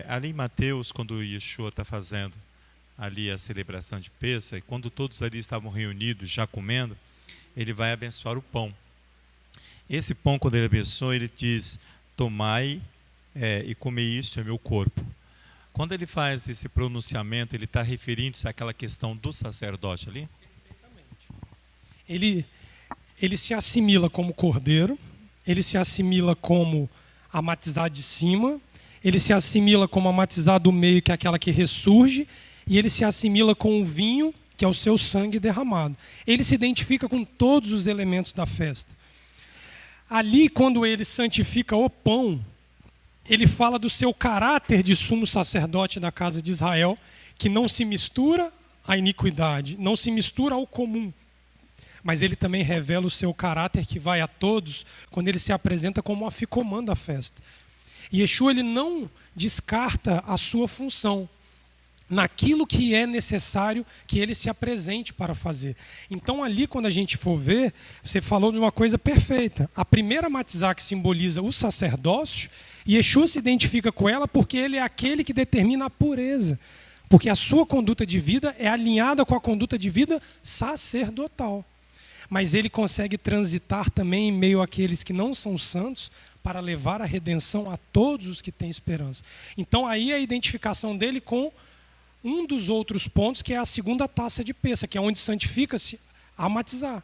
Ali em Mateus, quando Yeshua está fazendo ali a celebração de Pêssach, quando todos ali estavam reunidos, já comendo, ele vai abençoar o pão. Esse pão, quando ele abençoa, ele diz, tomai e comei isto, é meu corpo. Quando ele faz esse pronunciamento, ele está referindo-se àquela questão do sacerdote ali? Ele se assimila como cordeiro, ele se assimila como a matizá de cima, ele se assimila como a matizá do meio, que é aquela que ressurge, e ele se assimila com o vinho, que é o seu sangue derramado. Ele se identifica com todos os elementos da festa. Ali, quando ele santifica o pão, ele fala do seu caráter de sumo sacerdote da casa de Israel, que não se mistura à iniquidade, não se mistura ao comum. Mas ele também revela o seu caráter que vai a todos quando ele se apresenta como aficomã da festa. E Yeshua, ele não descarta a sua função naquilo que é necessário que ele se apresente para fazer. Então ali, quando a gente for ver, você falou de uma coisa perfeita. A primeira matizá, que simboliza o sacerdócio, Yeshua se identifica com ela porque ele é aquele que determina a pureza. Porque a sua conduta de vida é alinhada com a conduta de vida sacerdotal. Mas ele consegue transitar também em meio àqueles que não são santos para levar a redenção a todos os que têm esperança. Então aí é a identificação dele com um dos outros pontos, que é a segunda taça de Pêssach, que é onde santifica-se a matizá.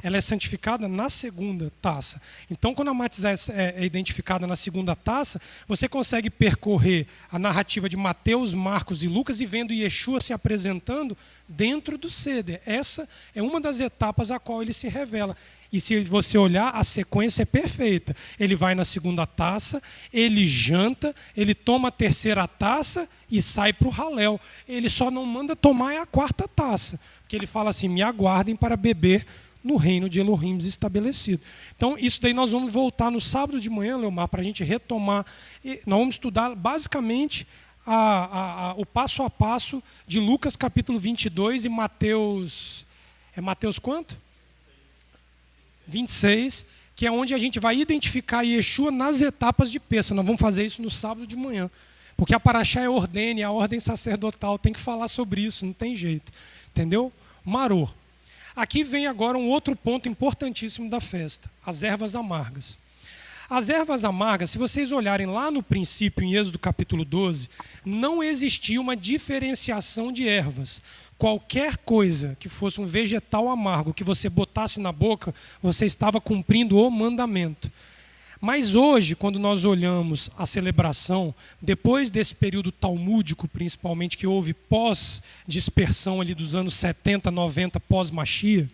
Ela é santificada na segunda taça. Então, quando a matizá é identificada na segunda taça, você consegue percorrer a narrativa de Mateus, Marcos e Lucas e vendo Yeshua se apresentando dentro do Seder. Essa é uma das etapas a qual ele se revela. E se você olhar, a sequência é perfeita. Ele vai na segunda taça, ele janta, ele toma a terceira taça e sai para o Halel. Ele só não manda tomar a quarta taça, porque ele fala assim, me aguardem para beber no reino de Elohim estabelecido. Então, isso daí nós vamos voltar no sábado de manhã, Leomar, para a gente retomar. Nós vamos estudar basicamente o passo a passo de Lucas capítulo 22 e Mateus É Mateus quanto? 26, que é onde a gente vai identificar Yeshua nas etapas de Pêssego. Nós vamos fazer isso no sábado de manhã. Porque a Paraxá é ordene, a ordem sacerdotal, tem que falar sobre isso, não tem jeito. Entendeu? Maror. Aqui vem agora um outro ponto importantíssimo da festa, as ervas amargas. As ervas amargas, se vocês olharem lá no princípio, em Êxodo capítulo 12, não existia uma diferenciação de ervas. Qualquer coisa que fosse um vegetal amargo que você botasse na boca, você estava cumprindo o mandamento. Mas hoje, quando nós olhamos a celebração, depois desse período talmúdico, principalmente, que houve pós-dispersão ali dos anos 70, 90, pós-Machia,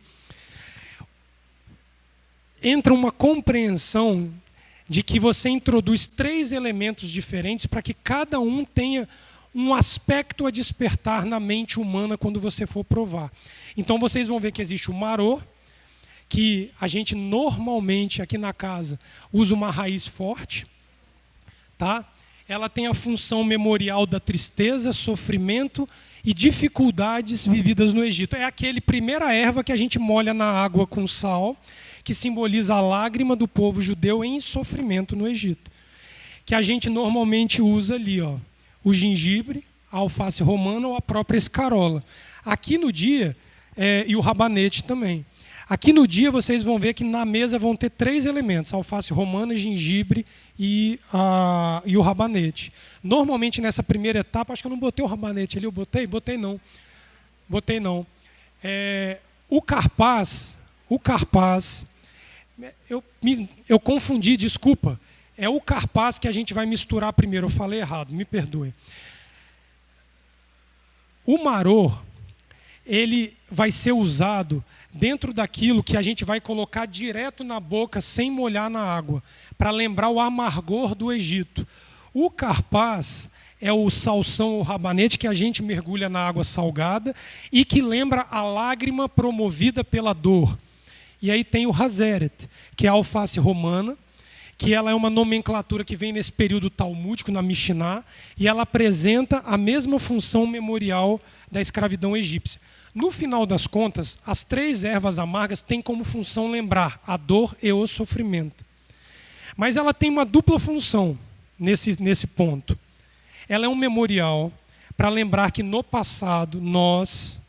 entra uma compreensão de que você introduz 3 elementos diferentes para que cada um tenha um aspecto a despertar na mente humana quando você for provar. Então vocês vão ver que existe o maror, que a gente normalmente aqui na casa usa uma raiz forte, tá? Ela tem a função memorial da tristeza, sofrimento e dificuldades vividas no Egito. É aquele primeira erva que a gente molha na água com sal, que simboliza a lágrima do povo judeu em sofrimento no Egito. Que a gente normalmente usa ali, ó, o gengibre, a alface romana ou a própria escarola. Aqui no dia, e o rabanete também. Aqui no dia vocês vão ver que na mesa vão ter 3 elementos, a alface romana, gengibre e o rabanete. Normalmente nessa primeira etapa, acho que eu não botei o rabanete ali, eu botei? Botei não. O carpaz, eu confundi, desculpa. É o carpaz que a gente vai misturar primeiro, eu falei errado, me perdoe. O maror, ele vai ser usado dentro daquilo que a gente vai colocar direto na boca, sem molhar na água, para lembrar o amargor do Egito. O carpaz é o salsão ou rabanete que a gente mergulha na água salgada e que lembra a lágrima promovida pela dor. E aí tem o hazeret, que é a alface romana, que ela é uma nomenclatura que vem nesse período talmúdico, na Mishnah, e ela apresenta a mesma função memorial da escravidão egípcia. No final das contas, as 3 ervas amargas têm como função lembrar a dor e o sofrimento. Mas ela tem uma dupla função nesse ponto. Ela é um memorial para lembrar que no passado nós,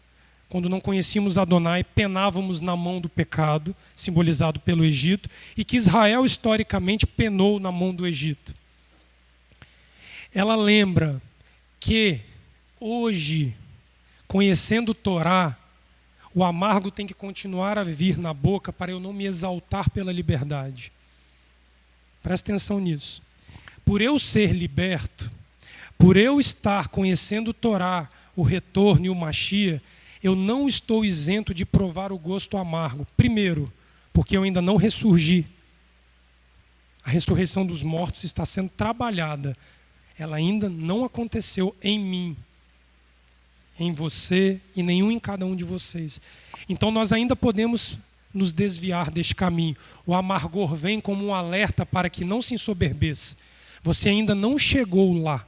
quando não conhecíamos Adonai, penávamos na mão do pecado, simbolizado pelo Egito, e que Israel historicamente penou na mão do Egito. Ela lembra que hoje, conhecendo Torá, o amargo tem que continuar a vir na boca para eu não me exaltar pela liberdade. Presta atenção nisso. Por eu ser liberto, por eu estar conhecendo Torá, o retorno e o Machia, eu não estou isento de provar o gosto amargo. Primeiro, porque eu ainda não ressurgi. A ressurreição dos mortos está sendo trabalhada. Ela ainda não aconteceu em mim, em você e nenhum em cada um de vocês. Então nós ainda podemos nos desviar deste caminho. O amargor vem como um alerta para que não se ensoberbeça. Você ainda não chegou lá.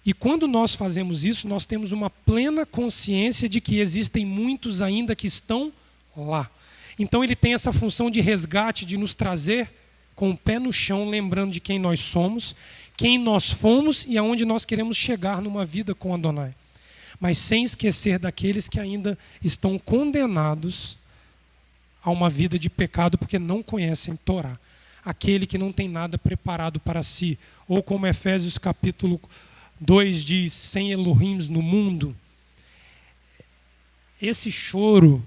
E quando nós fazemos isso, nós temos uma plena consciência de que existem muitos ainda que estão lá. Então ele tem essa função de resgate, de nos trazer com o pé no chão, lembrando de quem nós somos, quem nós fomos e aonde nós queremos chegar numa vida com Adonai. Mas sem esquecer daqueles que ainda estão condenados a uma vida de pecado porque não conhecem Torá. Aquele que não tem nada preparado para si. Ou como Efésios capítulo 2 diz, sem Elohims no mundo. Esse choro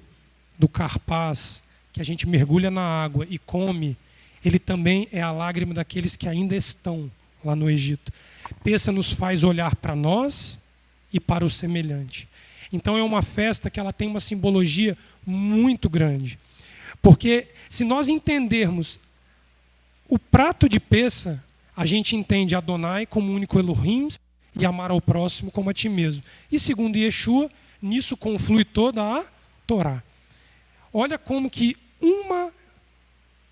do carpaz, que a gente mergulha na água e come, ele também é a lágrima daqueles que ainda estão lá no Egito. Pêssego nos faz olhar para nós e para o semelhante. Então é uma festa que ela tem uma simbologia muito grande. Porque se nós entendermos o prato de Pêssego, a gente entende Adonai como único Elohim e amar ao próximo como a ti mesmo. E segundo Yeshua, nisso conflui toda a Torá. Olha como que uma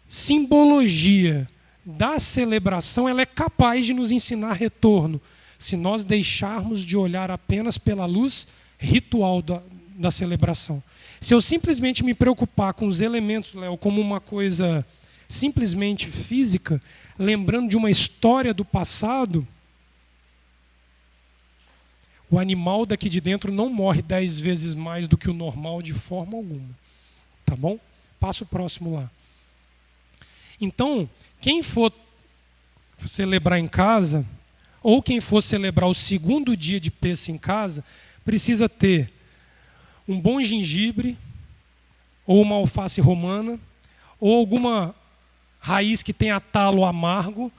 simbologia da celebração ela é capaz de nos ensinar retorno, se nós deixarmos de olhar apenas pela luz ritual da celebração. Se eu simplesmente me preocupar com os elementos, Léo, como uma coisa simplesmente física, lembrando de uma história do passado, o animal daqui de dentro não morre 10 vezes mais do que o normal de forma alguma. Tá bom? Passa o próximo lá. Então, quem for celebrar em casa, ou quem for celebrar o segundo dia de Pêssego em casa, precisa ter um bom gengibre, ou uma alface romana, ou alguma raiz que tenha talo amargo,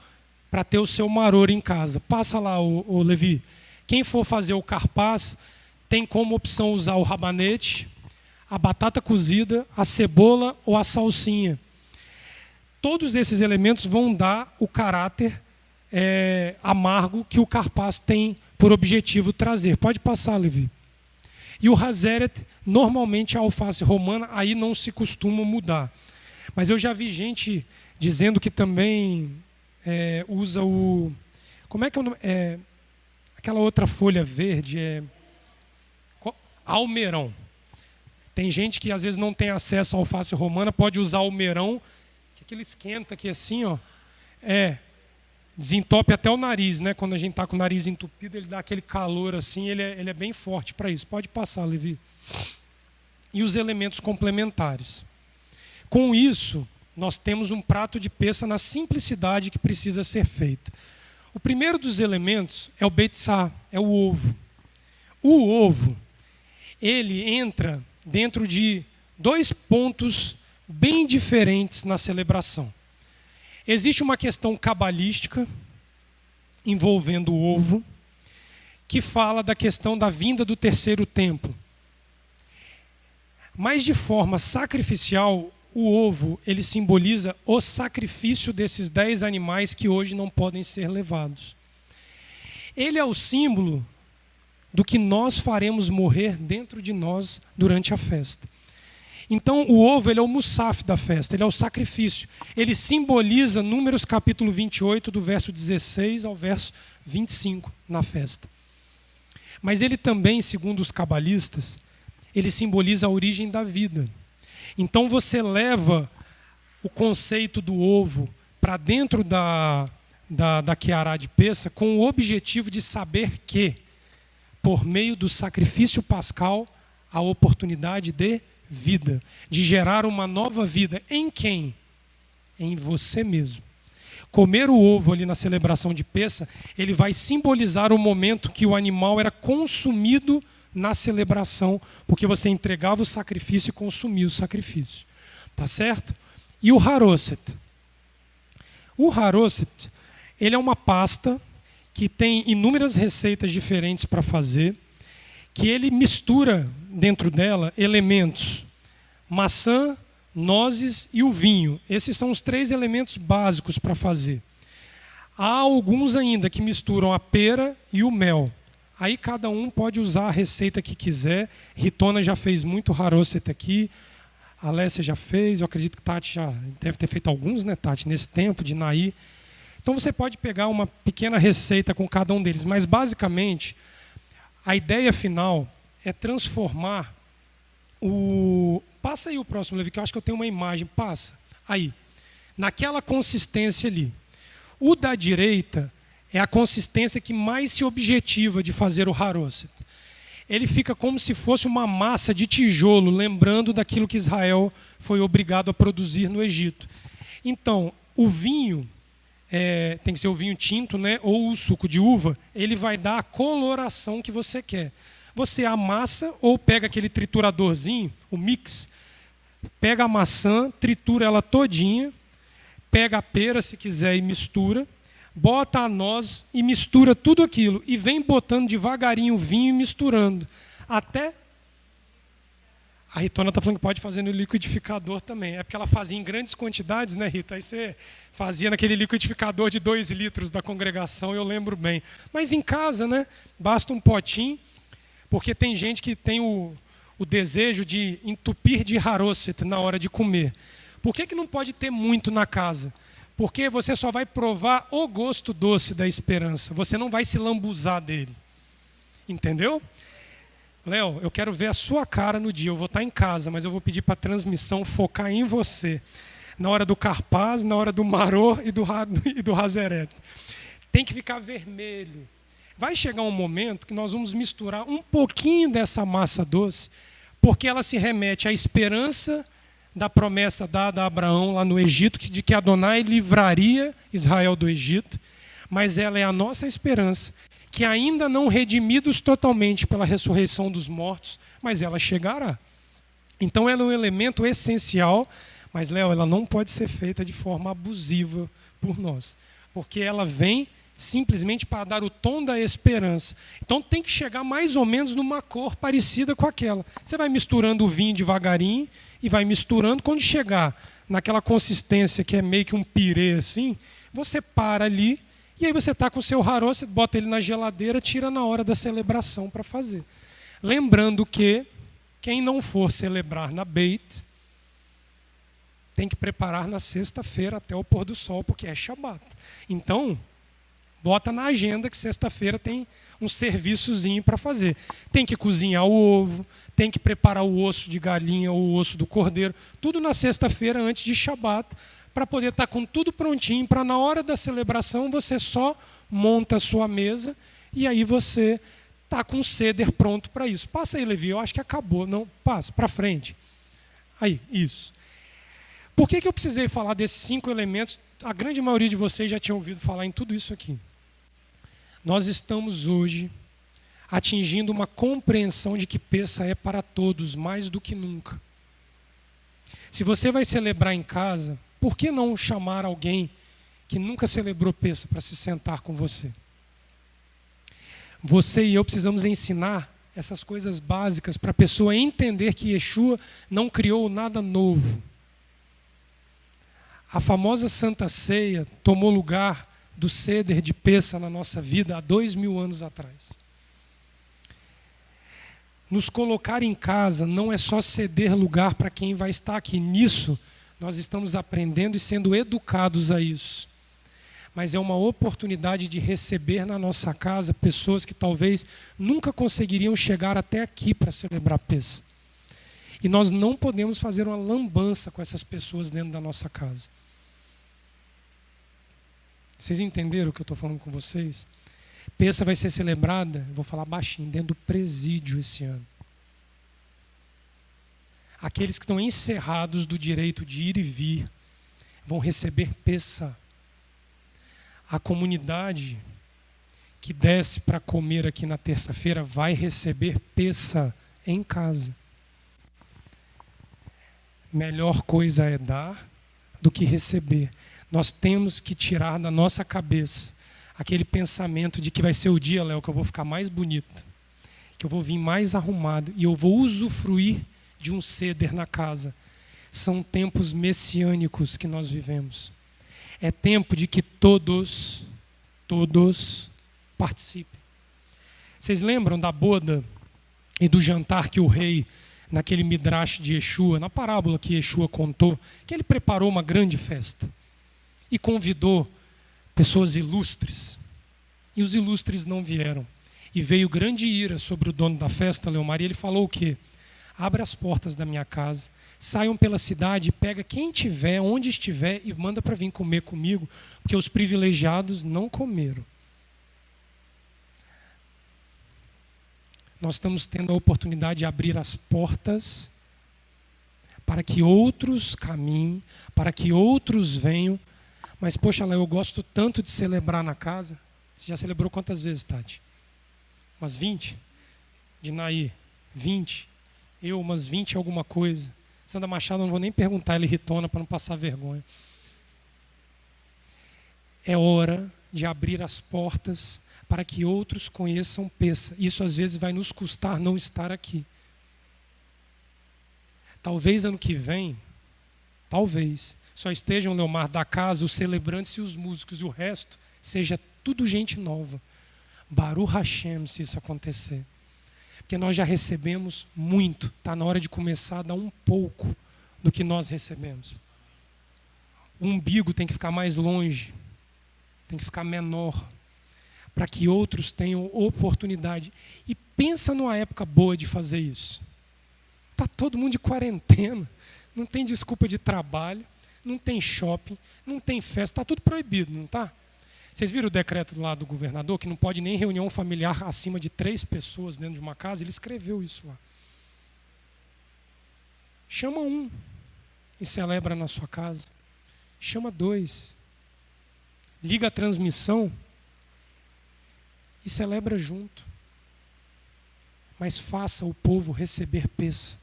para ter o seu maror em casa. Passa lá, o Levi. Quem for fazer o carpaz, tem como opção usar o rabanete, a batata cozida, a cebola ou a salsinha. Todos esses elementos vão dar o caráter amargo que o carpaz tem por objetivo trazer. Pode passar, Levi. E o hazeret, normalmente a alface romana, aí não se costuma mudar. Mas eu já vi gente dizendo que também usa o... Como é que é o nome? Aquela outra folha verde, almeirão. Tem gente que às vezes não tem acesso à alface romana, pode usar almeirão, que ele esquenta aqui assim, ó. Desentope até o nariz, né? Quando a gente está com o nariz entupido, ele dá aquele calor assim, ele é bem forte para isso. Pode passar, Levi. E os elementos complementares. Com isso, nós temos um prato de peça na simplicidade que precisa ser feito. O primeiro dos elementos é o beitzá, é o ovo. O ovo, ele entra dentro de 2 pontos bem diferentes na celebração. Existe uma questão cabalística envolvendo o ovo, que fala da questão da vinda do terceiro templo. Mas de forma sacrificial, o ovo ele simboliza o sacrifício desses 10 animais que hoje não podem ser levados. Ele é o símbolo do que nós faremos morrer dentro de nós durante a festa. Então o ovo ele é o musaf da festa, ele é o sacrifício. Ele simboliza Números capítulo 28, do verso 16 ao verso 25 na festa. Mas ele também, segundo os cabalistas, ele simboliza a origem da vida. Então você leva o conceito do ovo para dentro da Queará de Pêssego com o objetivo de saber que, por meio do sacrifício pascal, a oportunidade de vida, de gerar uma nova vida. Em quem? Em você mesmo. Comer o ovo ali na celebração de Pêssego, ele vai simbolizar o momento que o animal era consumido na celebração, porque você entregava o sacrifício e consumia o sacrifício. Tá certo? E o haroset? O haroset, ele é uma pasta que tem inúmeras receitas diferentes para fazer, que ele mistura dentro dela elementos, maçã, nozes e o vinho. Esses são os 3 elementos básicos para fazer. Há alguns ainda que misturam a pera e o mel. Aí cada um pode usar a receita que quiser. Ritona já fez muito haroset aqui. A Alessia já fez. Eu acredito que Tati já deve ter feito alguns, né, Tati, nesse tempo, de Naí. Então você pode pegar uma pequena receita com cada um deles. Mas basicamente, a ideia final é transformar o... Passa aí o próximo, Levi, que eu acho que eu tenho uma imagem. Passa. Aí. Naquela consistência ali. O da direita é a consistência que mais se objetiva de fazer o haroset. Ele fica como se fosse uma massa de tijolo, lembrando daquilo que Israel foi obrigado a produzir no Egito. Então, o vinho, tem que ser o vinho tinto, né, ou o suco de uva, ele vai dar a coloração que você quer. Você amassa ou pega aquele trituradorzinho, o mix, pega a maçã, tritura ela todinha, pega a pera se quiser e mistura, bota a noz e mistura tudo aquilo. E vem botando devagarinho o vinho e misturando. Até... A Ritona está falando que pode fazer no liquidificador também. É porque ela fazia em grandes quantidades, né, Rita? Aí você fazia naquele liquidificador de 2 litros da congregação, eu lembro bem. Mas em casa, né, basta um potinho, porque tem gente que tem o desejo de entupir de haroset na hora de comer. Por que não pode ter muito na casa? Porque você só vai provar o gosto doce da esperança. Você não vai se lambuzar dele. Entendeu? Léo, eu quero ver a sua cara no dia. Eu vou estar em casa, mas eu vou pedir para a transmissão focar em você. Na hora do Carpaz, na hora do Maror e do Hazeret. Tem que ficar vermelho. Vai chegar um momento que nós vamos misturar um pouquinho dessa massa doce, porque ela se remete à esperança da promessa dada a Abraão lá no Egito, de que Adonai livraria Israel do Egito, mas ela é a nossa esperança, que ainda não redimidos totalmente pela ressurreição dos mortos, mas ela chegará. Então ela é um elemento essencial, mas, Léo, ela não pode ser feita de forma abusiva por nós, porque ela vem simplesmente para dar o tom da esperança. Então tem que chegar mais ou menos numa cor parecida com aquela. Você vai misturando o vinho devagarinho e vai misturando. Quando chegar naquela consistência que é meio que um pirê assim, você para ali e aí você está com o seu harô, você bota ele na geladeira, tira na hora da celebração para fazer. Lembrando que quem não for celebrar na Beit tem que preparar na sexta-feira até o pôr do sol, porque é Shabat. Então, bota na agenda que sexta-feira tem um serviçozinho para fazer. Tem que cozinhar o ovo, tem que preparar o osso de galinha ou o osso do cordeiro, tudo na sexta-feira antes de Shabat, para poder estar com tudo prontinho, para na hora da celebração você só monta a sua mesa e aí você está com o ceder pronto para isso. Passa aí, Levi, eu acho que acabou. Não, passa, para frente. Aí, isso. Por que eu precisei falar desses 5 elementos? A grande maioria de vocês já tinha ouvido falar em tudo isso aqui. Nós estamos hoje atingindo uma compreensão de que Pessa é para todos, mais do que nunca. Se você vai celebrar em casa, por que não chamar alguém que nunca celebrou Pessa para se sentar com você? Você e eu precisamos ensinar essas coisas básicas para a pessoa entender que Yeshua não criou nada novo. A famosa Santa Ceia tomou lugar do Seder de Pessa na nossa vida há 2000 anos atrás. Nos colocar em casa não é só ceder lugar para quem vai estar aqui. Nisso, nós estamos aprendendo e sendo educados a isso. Mas é uma oportunidade de receber na nossa casa pessoas que talvez nunca conseguiriam chegar até aqui para celebrar Pessa. E nós não podemos fazer uma lambança com essas pessoas dentro da nossa casa. Vocês entenderam o que eu estou falando com vocês? Pessa vai ser celebrada, vou falar baixinho, dentro do presídio esse ano. Aqueles que estão encerrados do direito de ir e vir vão receber Pessa. A comunidade que desce para comer aqui na terça-feira vai receber Pessa em casa. Melhor coisa é dar do que receber. Nós temos que tirar da nossa cabeça aquele pensamento de que vai ser o dia, Léo, que eu vou ficar mais bonito, que eu vou vir mais arrumado e eu vou usufruir de um ceder na casa. São tempos messiânicos que nós vivemos. É tempo de que todos participem. Vocês lembram da boda e do jantar que o rei, naquele midrash de Yeshua, na parábola que Yeshua contou, que ele preparou uma grande festa e convidou pessoas ilustres. E os ilustres não vieram. E veio grande ira sobre o dono da festa, Leomar, e ele falou o quê? Abre as portas da minha casa, saiam pela cidade, pega quem tiver, onde estiver, e manda para vir comer comigo, porque os privilegiados não comeram. Nós estamos tendo a oportunidade de abrir as portas para que outros caminhem, para que outros venham. Mas, poxa, Léo, eu gosto tanto de celebrar na casa. Você já celebrou quantas vezes, Tati? Umas 20? Dinaí, 20? Eu, umas 20 alguma coisa. Sandra Machado, eu não vou nem perguntar, ela irritona para não passar vergonha. É hora de abrir as portas para que outros conheçam Pessa. Isso às vezes vai nos custar não estar aqui. Talvez ano que vem, só estejam, Leomar, da casa, os celebrantes e os músicos, e o resto seja tudo gente nova. Baruch Hashem, se isso acontecer. Porque nós já recebemos muito. Está na hora de começar a dar um pouco do que nós recebemos. O umbigo tem que ficar mais longe. Tem que ficar menor. para que outros tenham oportunidade. E pensa numa época boa de fazer isso. Está todo mundo de quarentena, não tem desculpa de trabalho, não tem shopping, não tem festa, está tudo proibido, não está? Vocês viram o decreto lá do governador, que não pode nem reunião familiar acima de 3 pessoas dentro de uma casa? Ele escreveu isso lá. Chama um e celebra na sua casa. Chama 2. Liga a transmissão e celebra junto. Mas faça o povo receber peça.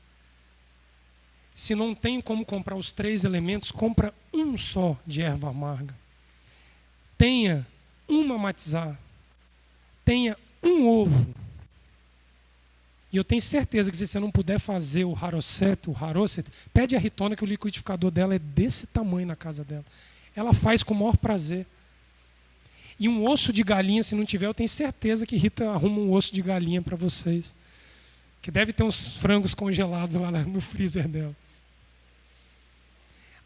Se não tem como comprar os 3 elementos, compra um só de erva amarga. Tenha uma matizá. Tenha um ovo. E eu tenho certeza que se você não puder fazer o haroset, pede a Ritona, que o liquidificador dela é desse tamanho na casa dela. Ela faz com o maior prazer. E um osso de galinha, se não tiver, eu tenho certeza que Rita arruma um osso de galinha para vocês. Que deve ter uns frangos congelados lá no freezer dela.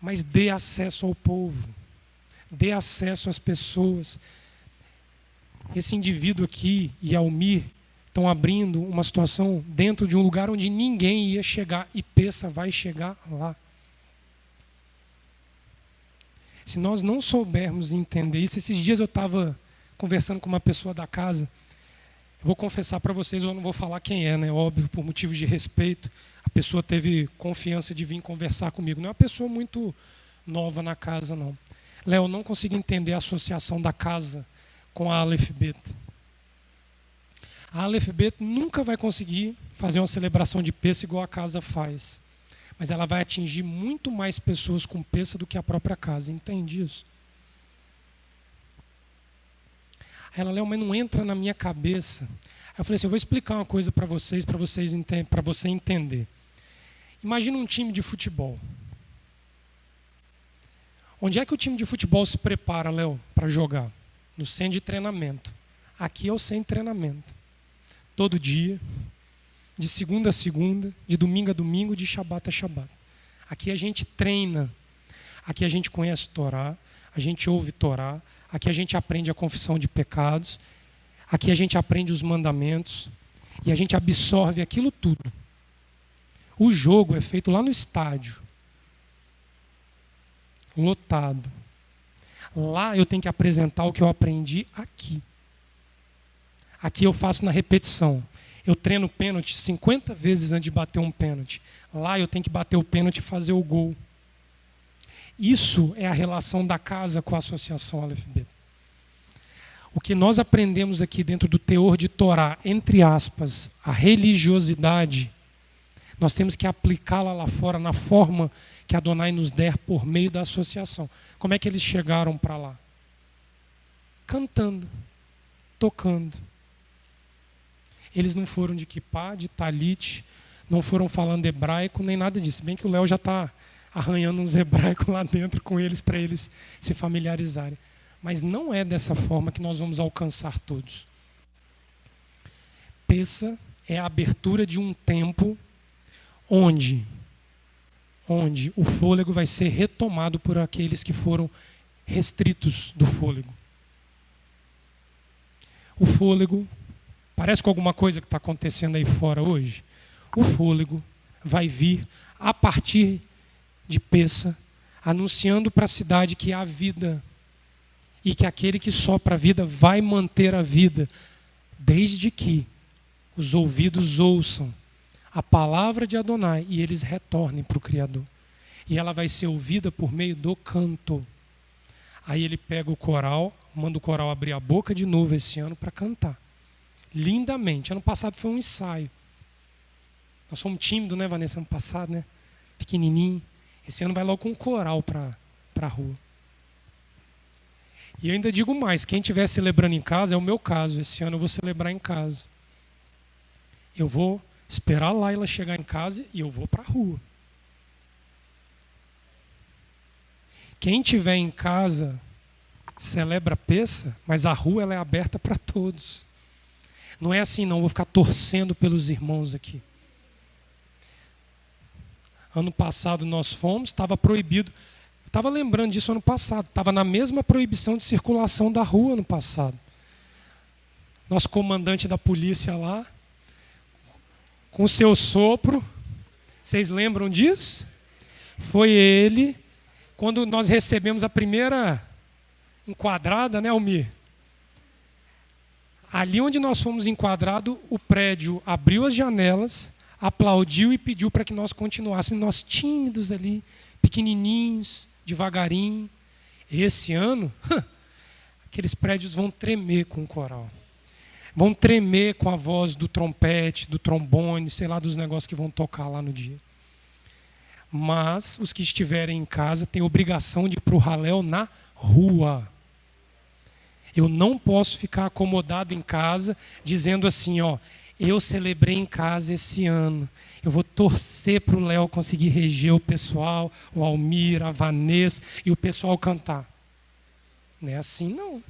Mas dê acesso ao povo. Dê acesso às pessoas. Esse indivíduo aqui e Almir estão abrindo uma situação dentro de um lugar onde ninguém ia chegar. E Peça vai chegar lá. Se nós não soubermos entender isso, esses dias eu estava conversando com uma pessoa da casa. Eu vou confessar para vocês, eu não vou falar quem é, né? Óbvio, por motivos de respeito. A pessoa teve confiança de vir conversar comigo. Não é uma pessoa muito nova na casa, não. Léo, eu não consigo entender a associação da casa com a Aleph Bet. A Aleph Bet nunca vai conseguir fazer uma celebração de Peça igual a casa faz. Mas ela vai atingir muito mais pessoas com Peça do que a própria casa. Entende isso? Aí ela, Léo, mas não entra na minha cabeça. Aí eu falei assim, eu vou explicar uma coisa para você entender. Imagina um time de futebol. Onde é que o time de futebol se prepara, Léo, para jogar? No centro de treinamento. Aqui é o centro de treinamento. Todo dia, de segunda a segunda, de domingo a domingo, de shabat a shabat. Aqui a gente treina. Aqui a gente conhece Torá, a gente ouve Torá, aqui a gente aprende a confissão de pecados, aqui a gente aprende os mandamentos e a gente absorve aquilo tudo. O jogo é feito lá no estádio, lotado. Lá eu tenho que apresentar o que eu aprendi aqui. Aqui eu faço na repetição. Eu treino pênalti 50 vezes antes de bater um pênalti. Lá eu tenho que bater o pênalti e fazer o gol. Isso é a relação da casa com a associação Aleph Bet. O que nós aprendemos aqui dentro do teor de Torá, entre aspas, a religiosidade, nós temos que aplicá-la lá fora na forma que Adonai nos der por meio da associação. Como é que eles chegaram para lá? Cantando, tocando. Eles não foram de kippá, de talit, não foram falando hebraico, nem nada disso. Bem que o Léo já está arranhando uns hebraicos lá dentro com eles, para eles se familiarizarem. Mas não é dessa forma que nós vamos alcançar todos. Peça é a abertura de um tempo onde o fôlego vai ser retomado por aqueles que foram restritos do fôlego. O fôlego, parece com alguma coisa que está acontecendo aí fora hoje? O fôlego vai vir a partir de Peça, anunciando para a cidade que há vida e que aquele que sopra a vida vai manter a vida, desde que os ouvidos ouçam a palavra de Adonai e eles retornem para o Criador. E ela vai ser ouvida por meio do canto. Aí ele pega o coral, manda o coral abrir a boca de novo esse ano para cantar. Lindamente. Ano passado foi um ensaio. Nós somos tímidos, né, Vanessa? Ano passado, né? Pequenininho. Esse ano vai logo com um coral para a rua. E eu ainda digo mais, quem estiver celebrando em casa, é o meu caso. Esse ano eu vou celebrar em casa. Eu vou esperar a Laila chegar em casa e eu vou para a rua. Quem estiver em casa celebra Peça, mas a rua ela é aberta para todos. Não é assim não, vou ficar torcendo pelos irmãos aqui. Ano passado nós fomos, estava proibido. Estava lembrando disso ano passado, estava na mesma proibição de circulação da rua ano passado. nosso comandante da polícia lá, com o seu sopro. Vocês lembram disso? Foi ele, quando nós recebemos a primeira enquadrada, né, Almir? Ali onde nós fomos enquadrados, o prédio abriu as janelas, aplaudiu e pediu para que nós continuássemos. Nós tímidos ali, pequenininhos, devagarinho. Esse ano, aqueles prédios vão tremer com o coral. Vão tremer com a voz do trompete, do trombone, sei lá, dos negócios que vão tocar lá no dia. Mas os que estiverem em casa têm obrigação de ir para o Halel na rua. Eu não posso ficar acomodado em casa dizendo assim, ó, eu celebrei em casa esse ano. Eu vou torcer para o Léo conseguir reger o pessoal, o Almir, a Vanessa e o pessoal cantar. Não é assim, não.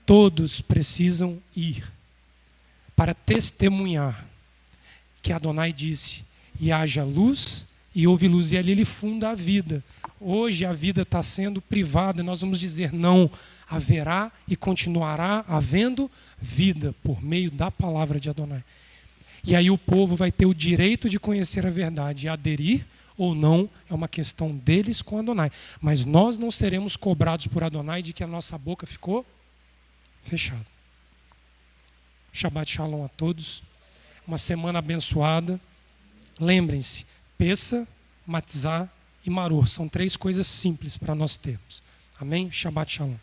Todos precisam ir para testemunhar que Adonai disse, e haja luz e houve luz. E ali ele funda a vida. Hoje a vida está sendo privada, nós vamos dizer não, haverá e continuará havendo vida por meio da palavra de Adonai. E aí o povo vai ter o direito de conhecer a verdade e aderir ou não, é uma questão deles com Adonai. Mas nós não seremos cobrados por Adonai de que a nossa boca ficou fechada. Shabbat Shalom a todos. Uma semana abençoada. Lembrem-se, Pessa, Matzah e Maror. São 3 coisas simples para nós termos. Amém? Shabbat Shalom.